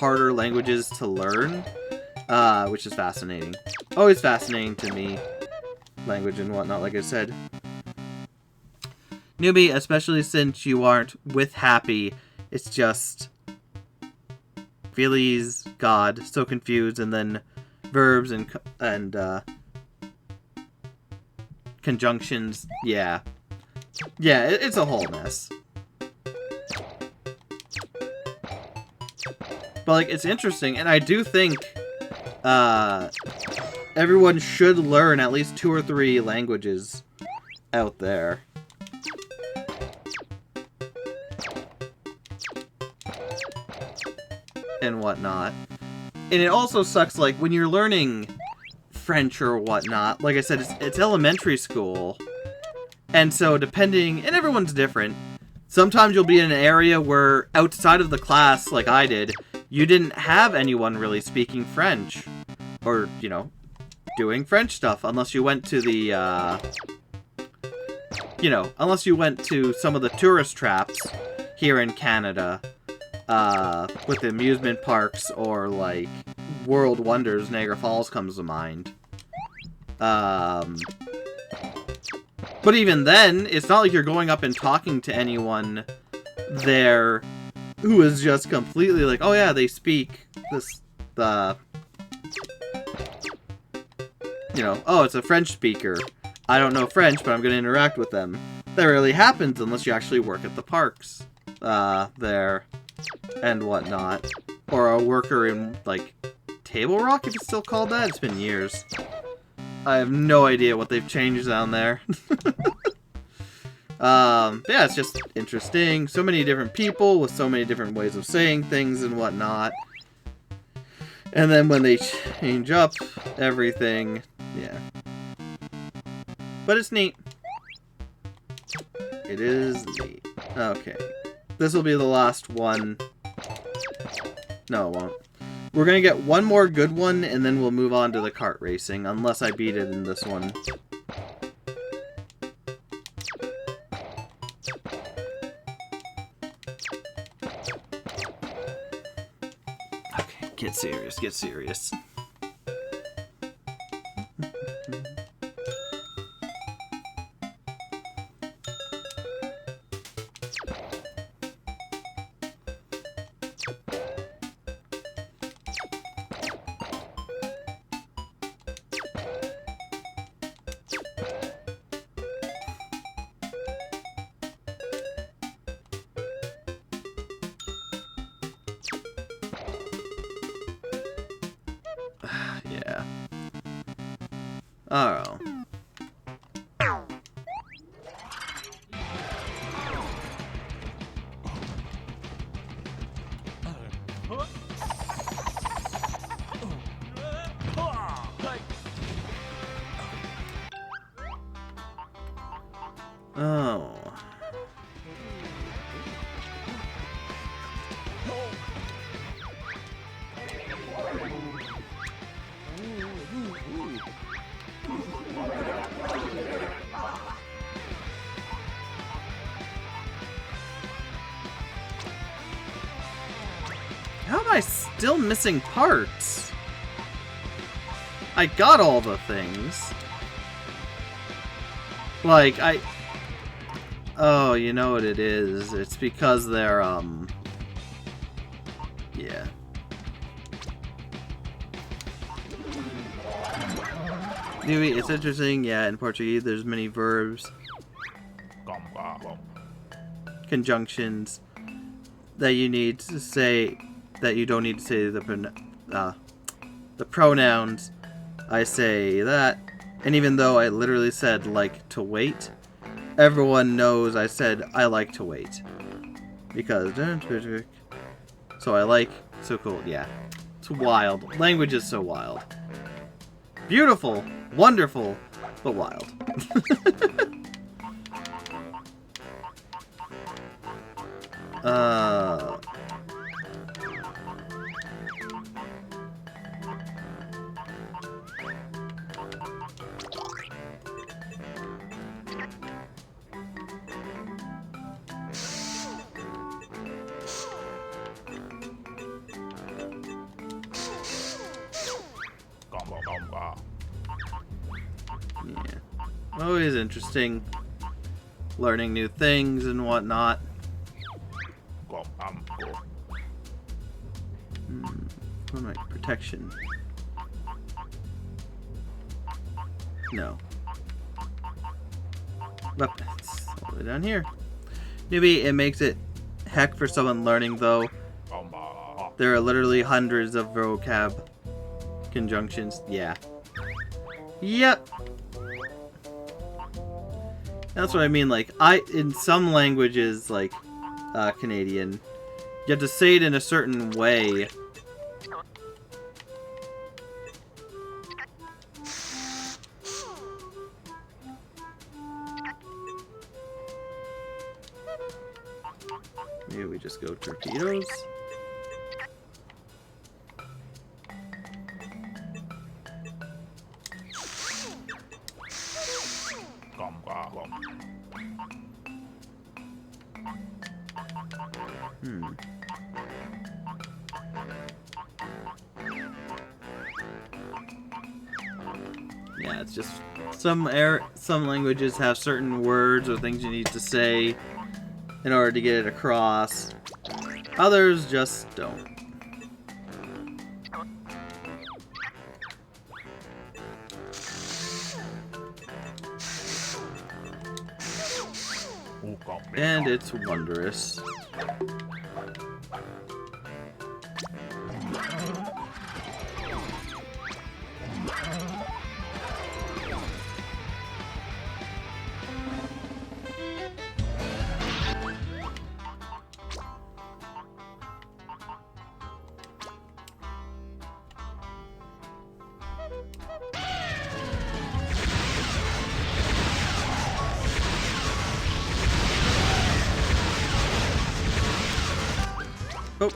harder languages to learn, which is fascinating. Always fascinating to me, language and whatnot, like I said. Newbie, especially since you aren't with happy, it's just feelies, God, so confused, and then verbs and conjunctions, yeah. Yeah, it's a whole mess. But, like, it's interesting, and I do think everyone should learn at least 2 or 3 languages out there. And whatnot. And it also sucks, like, when you're learning French or whatnot. Like I said, it's elementary school. And so depending, and everyone's different. Sometimes you'll be in an area where outside of the class, like I did, you didn't have anyone really speaking French. Or, you know, doing French stuff. Unless you went to the, you know, unless you went to some of the tourist traps here in Canada. With the amusement parks or, like, World Wonders, Niagara Falls comes to mind. But even then, it's not like you're going up and talking to anyone there who is just completely like, oh yeah, they speak this, you know, oh, it's a French speaker. I don't know French, but I'm going to interact with them. That rarely happens unless you actually work at the parks, there, and whatnot. Or a worker in, like, Table Rock, if it's still called that? It's been years. I have no idea what they've changed down there. Yeah, it's just interesting. So many different people with so many different ways of saying things and whatnot. And then when they change up everything, yeah. But it's neat. It is neat. Okay. This will be the last one. No, it won't. We're gonna get one more good one, and then we'll move on to the kart racing, unless I beat it in this one. Okay, get serious, get serious. Yeah. Oh. Oh. How am I still missing parts? I got all the things. Like, oh, you know what it is. It's because they're, yeah. Anyway, it's interesting, yeah, in Portuguese there's many verbs, conjunctions, that you need to say, that you don't need to say the pronouns. I say that, and even though I literally said like to wait, everyone knows I said I like to wait. Because, so I like, so cool, yeah. It's wild. Language is so wild. Beautiful, wonderful, but wild. Yeah. Always interesting. Learning new things and whatnot. What am I? Protection. No. Weapons. All the way down here. Maybe it makes it heck for someone learning, though. There are literally hundreds of vocab conjunctions. Yeah. Yep. That's what I mean. Like, in some languages, like Canadian, you have to say it in a certain way. Maybe we just go torpedoes? Yeah, it's just some languages have certain words or things you need to say in order to get it across. Others just don't. And it's wondrous. Oh.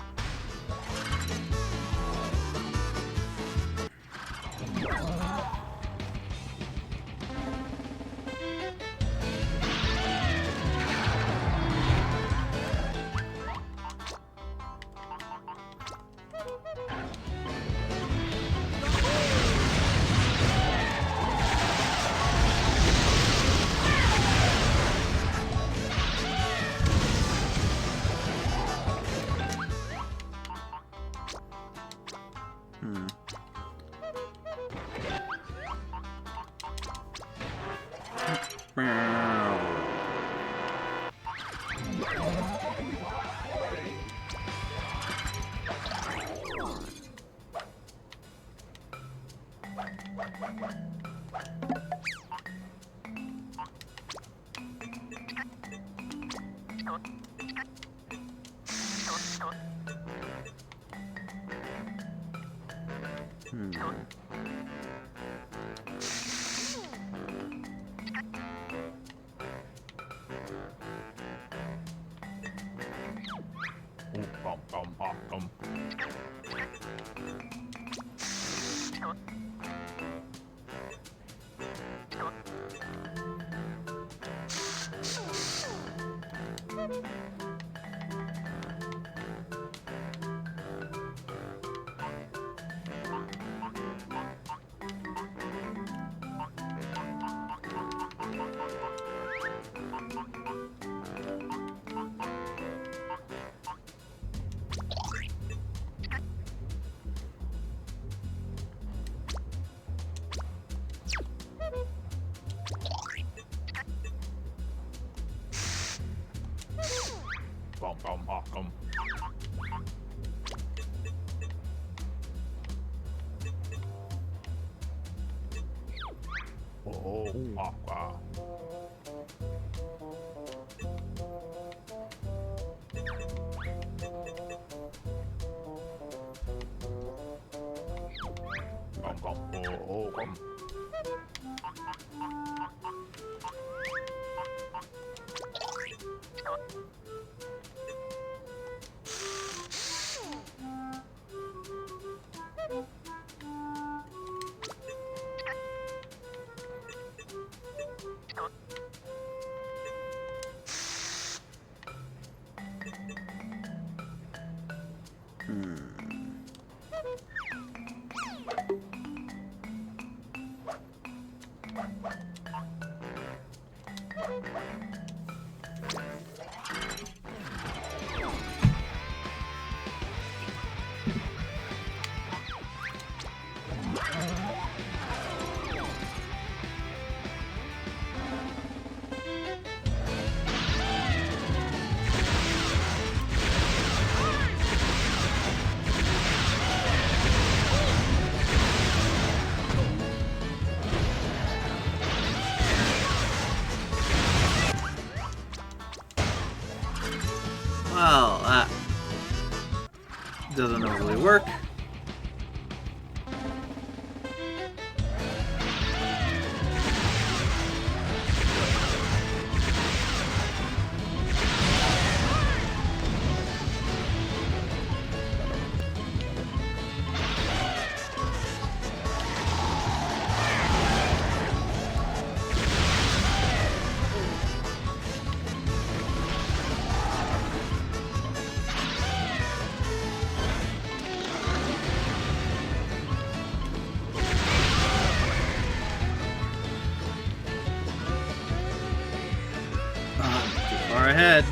Well, that doesn't really work. ahead.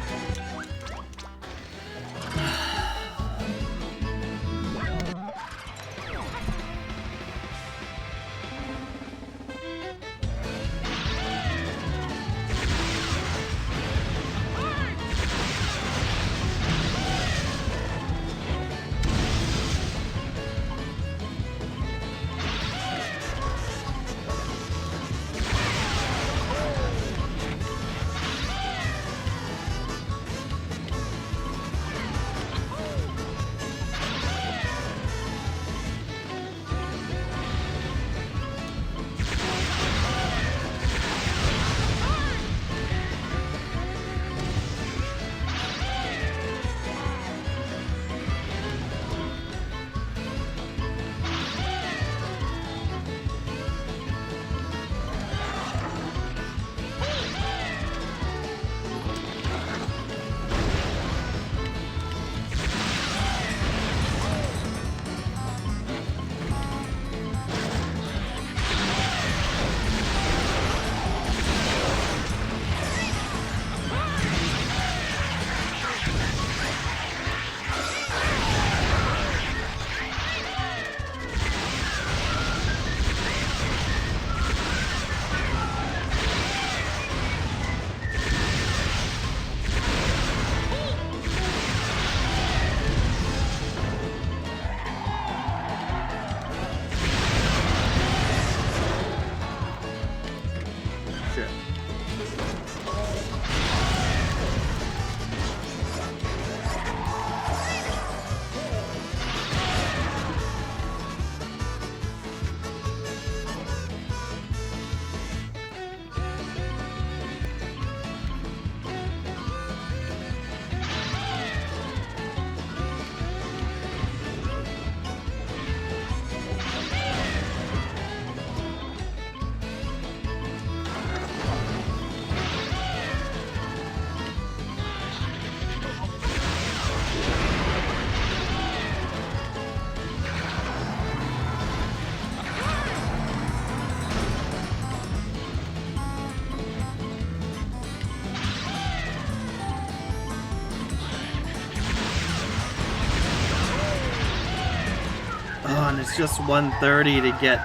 Oh, and it's just 130 to get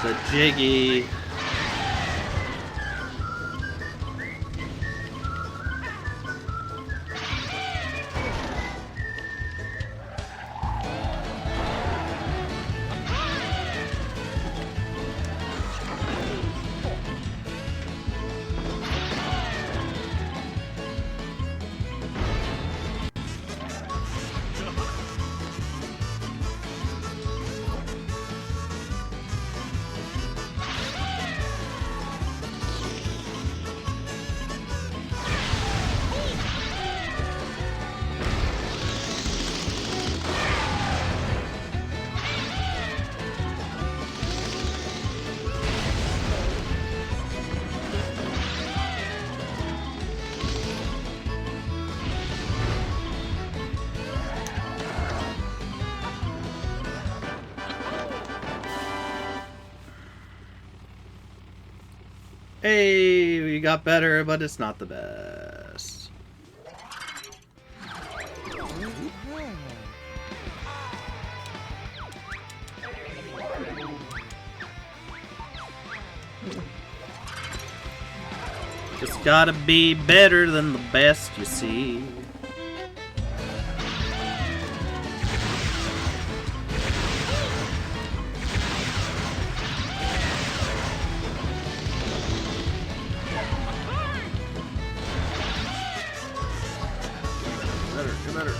the Jiggy. Hey, we got better, but it's not the best. Just gotta be better than the best you see. Better.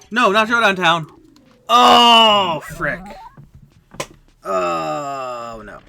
No, not Showdown Town. Oh, frick. Oh, no.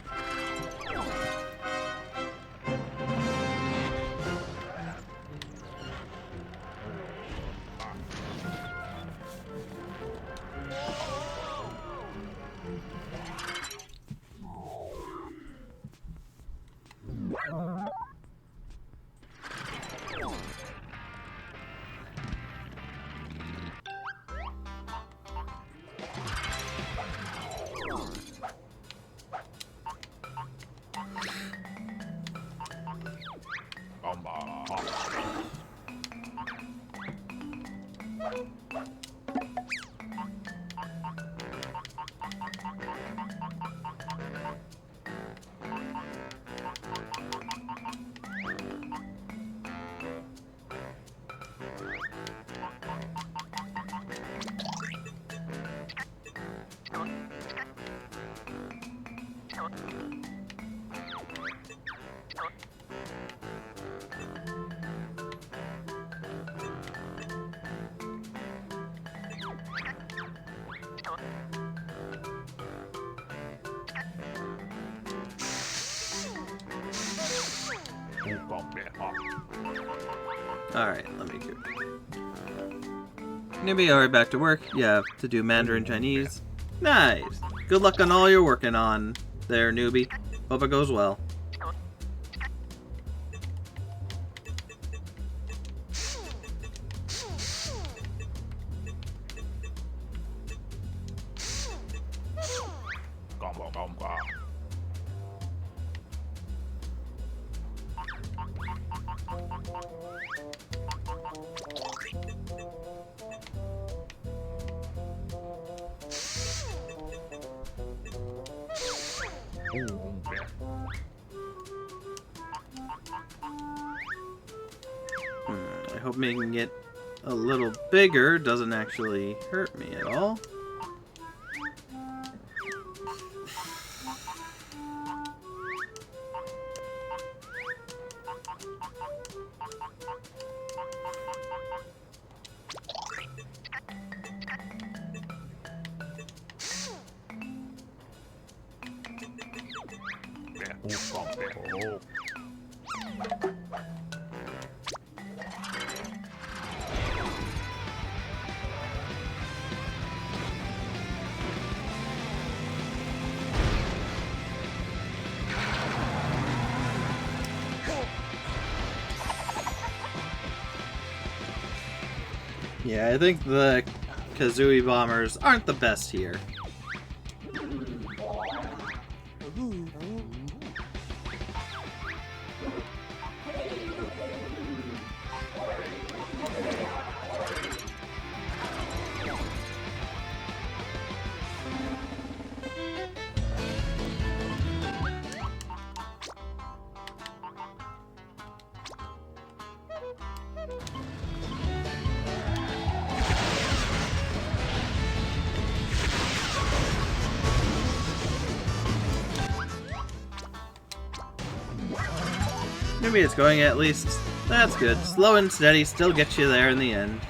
Alright, let me go. Newbie, alright, back to work. You have to do Mandarin Chinese. Nice! Good luck on all you're working on there, newbie. Hope it goes well. I hope making it a little bigger doesn't actually hurt me at all. Yeah, I think the Kazooie bombers aren't the best here. Maybe it's going at least. That's good. Slow and steady still gets you there in the end.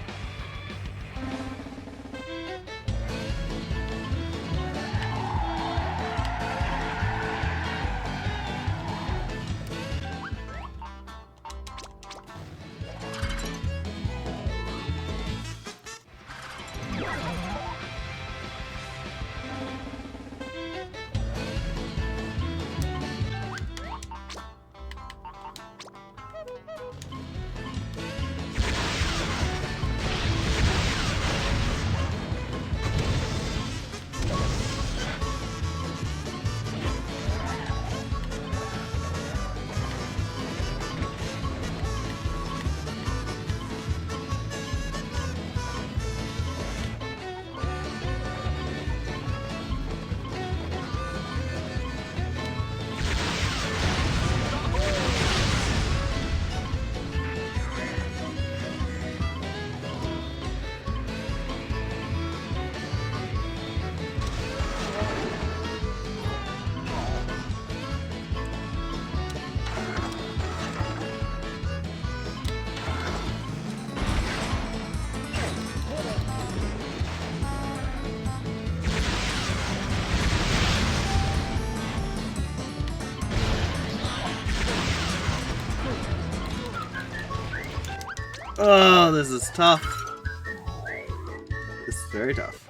Oh, this is tough. This is very tough.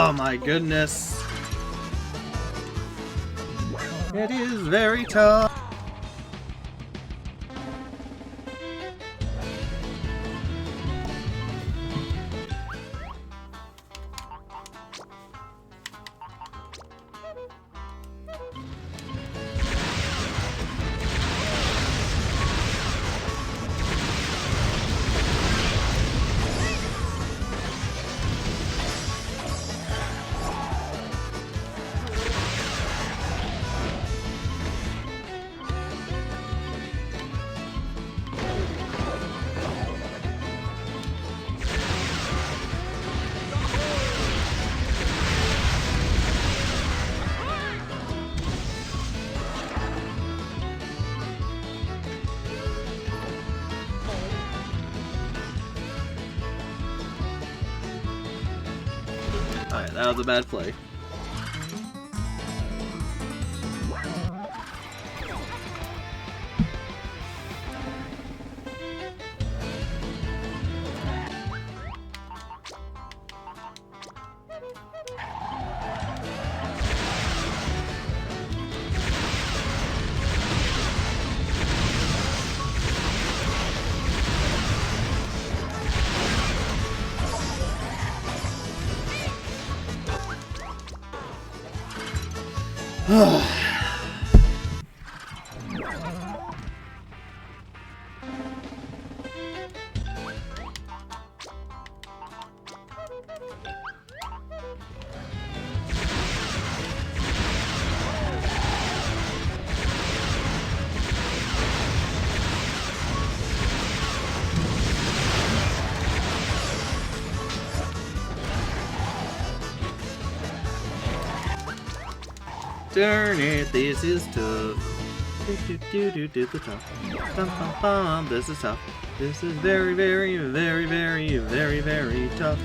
Oh my goodness. It is very tough. Alright, that was a bad play. Darn it, this is tough. This is tough. This is very, very, very, very, very, very tough.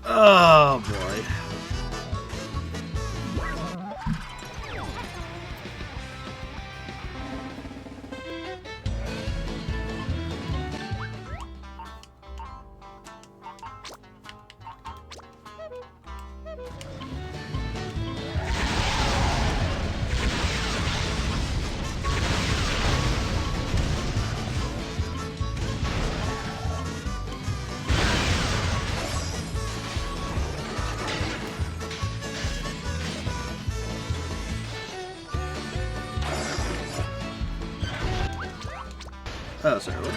Oh boy. Oh, sorry, what?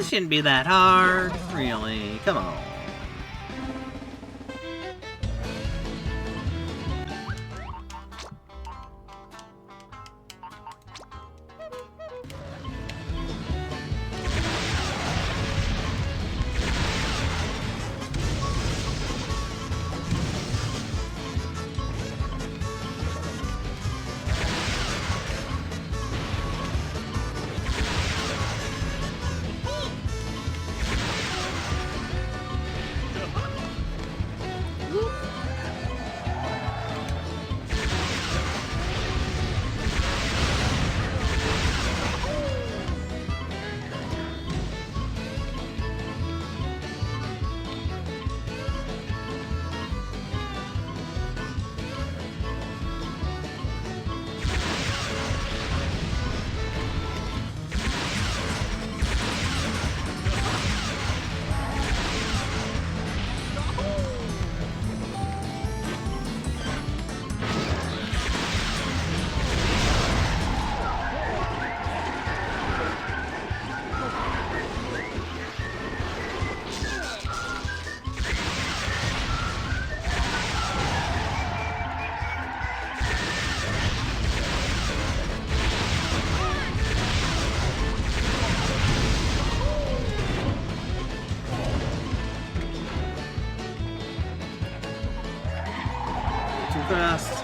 This shouldn't be that hard. Really? Come on. Fast.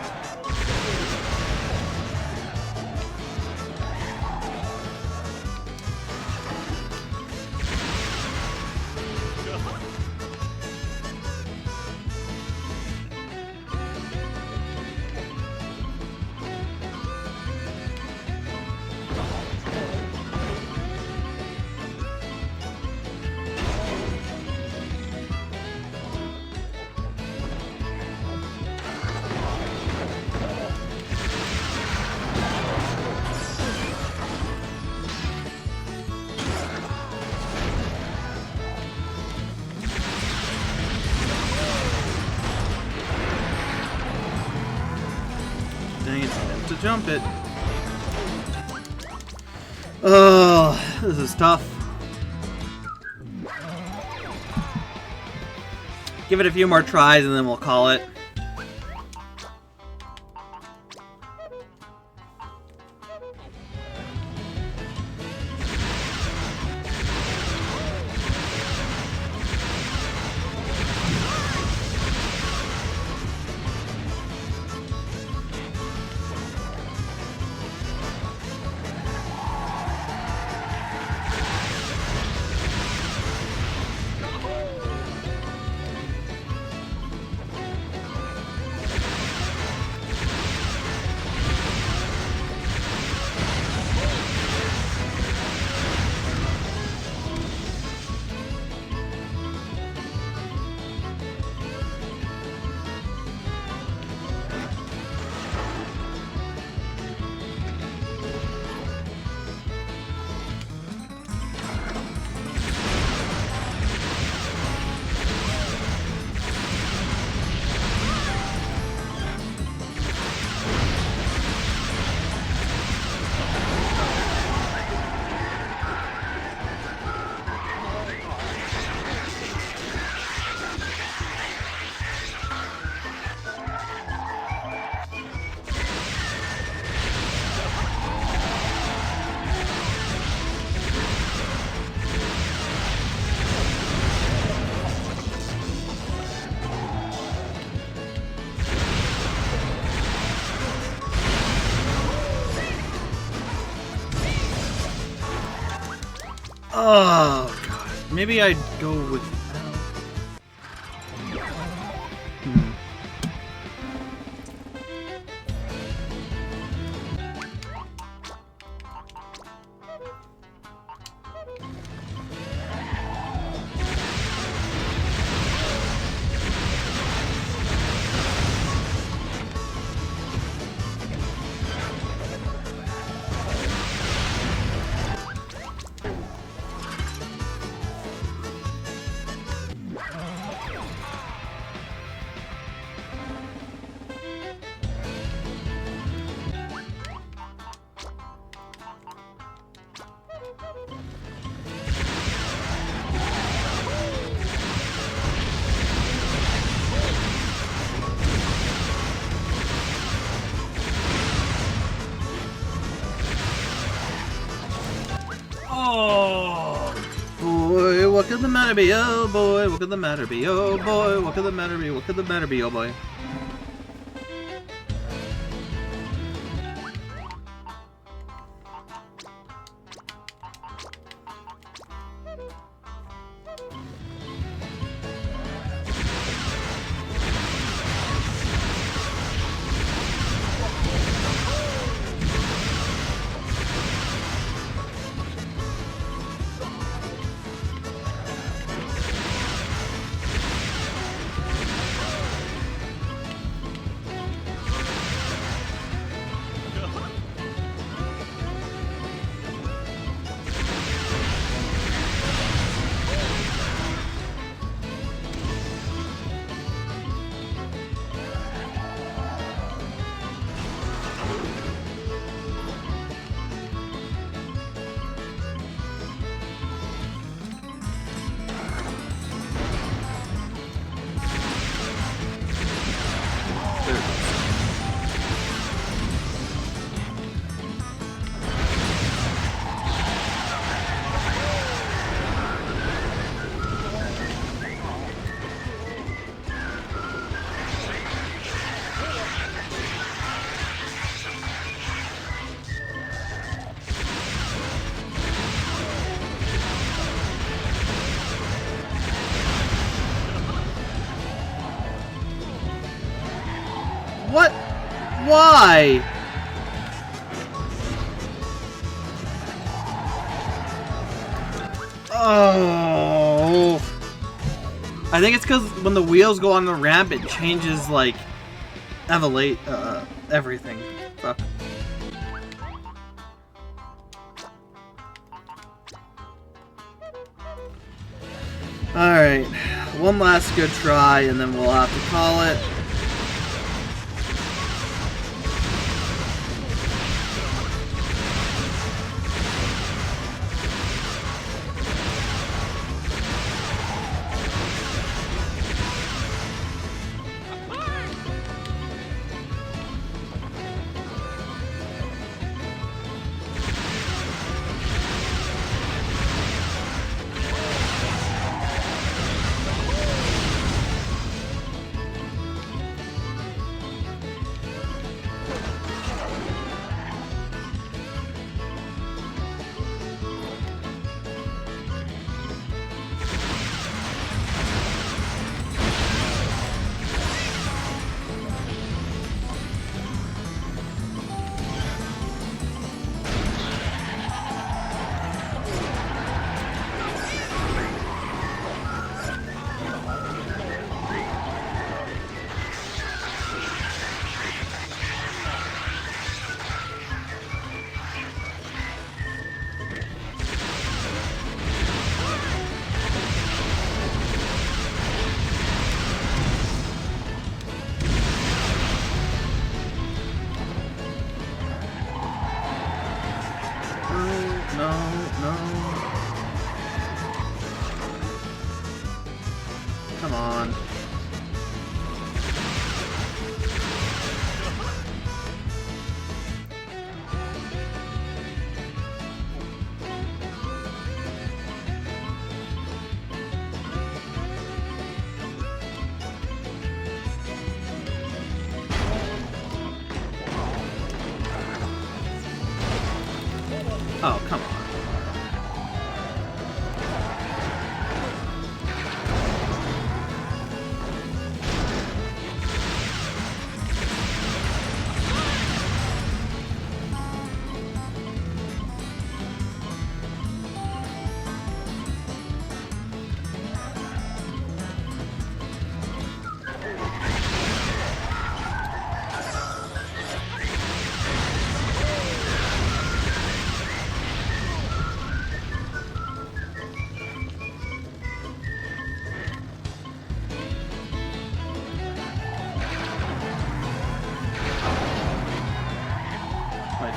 To jump it. Oh, this is tough. Give it a few more tries and then we'll call it. Oh, God. Maybe I'd go with... Oh! Boy, what could the matter be? Oh boy, what could the matter be? Oh boy, what could the matter be? What could the matter be? Oh boy. What? Why? Oh. I think it's because when the wheels go on the ramp, it changes, like, everything. Fuck. Alright. One last good try, and then we'll have to call it. Come on. Oh, come on.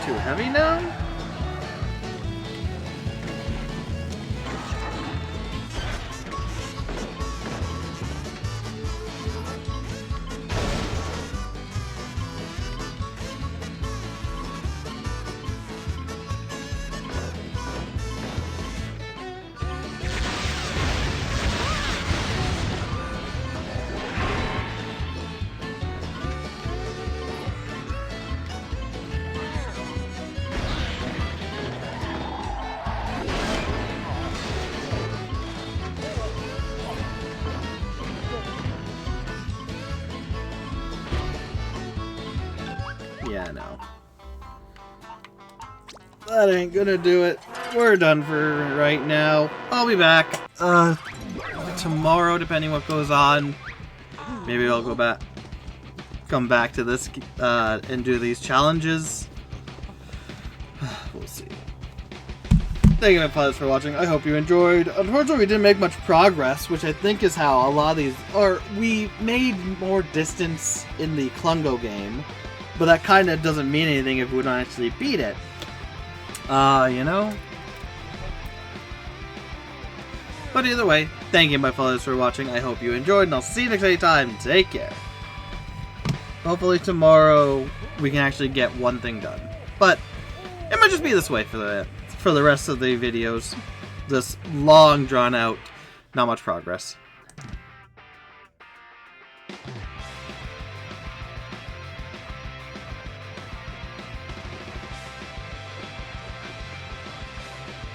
Too heavy now? that ain't gonna do it. We're done for right now. I'll be back tomorrow, depending what goes on. Maybe I'll come back to this and do these challenges. We'll see. Thank you guys for watching. I hope you enjoyed. Unfortunately, we didn't make much progress, which I think is how a lot of these... Or, we made more distance in the Klungo game, but that kind of doesn't mean anything if we don't actually beat it. You know? But either way, thank you, my fellows, for watching. I hope you enjoyed, and I'll see you next time. Take care. Hopefully tomorrow we can actually get one thing done. But it might just be this way for the rest of the videos. This long, drawn out, not much progress.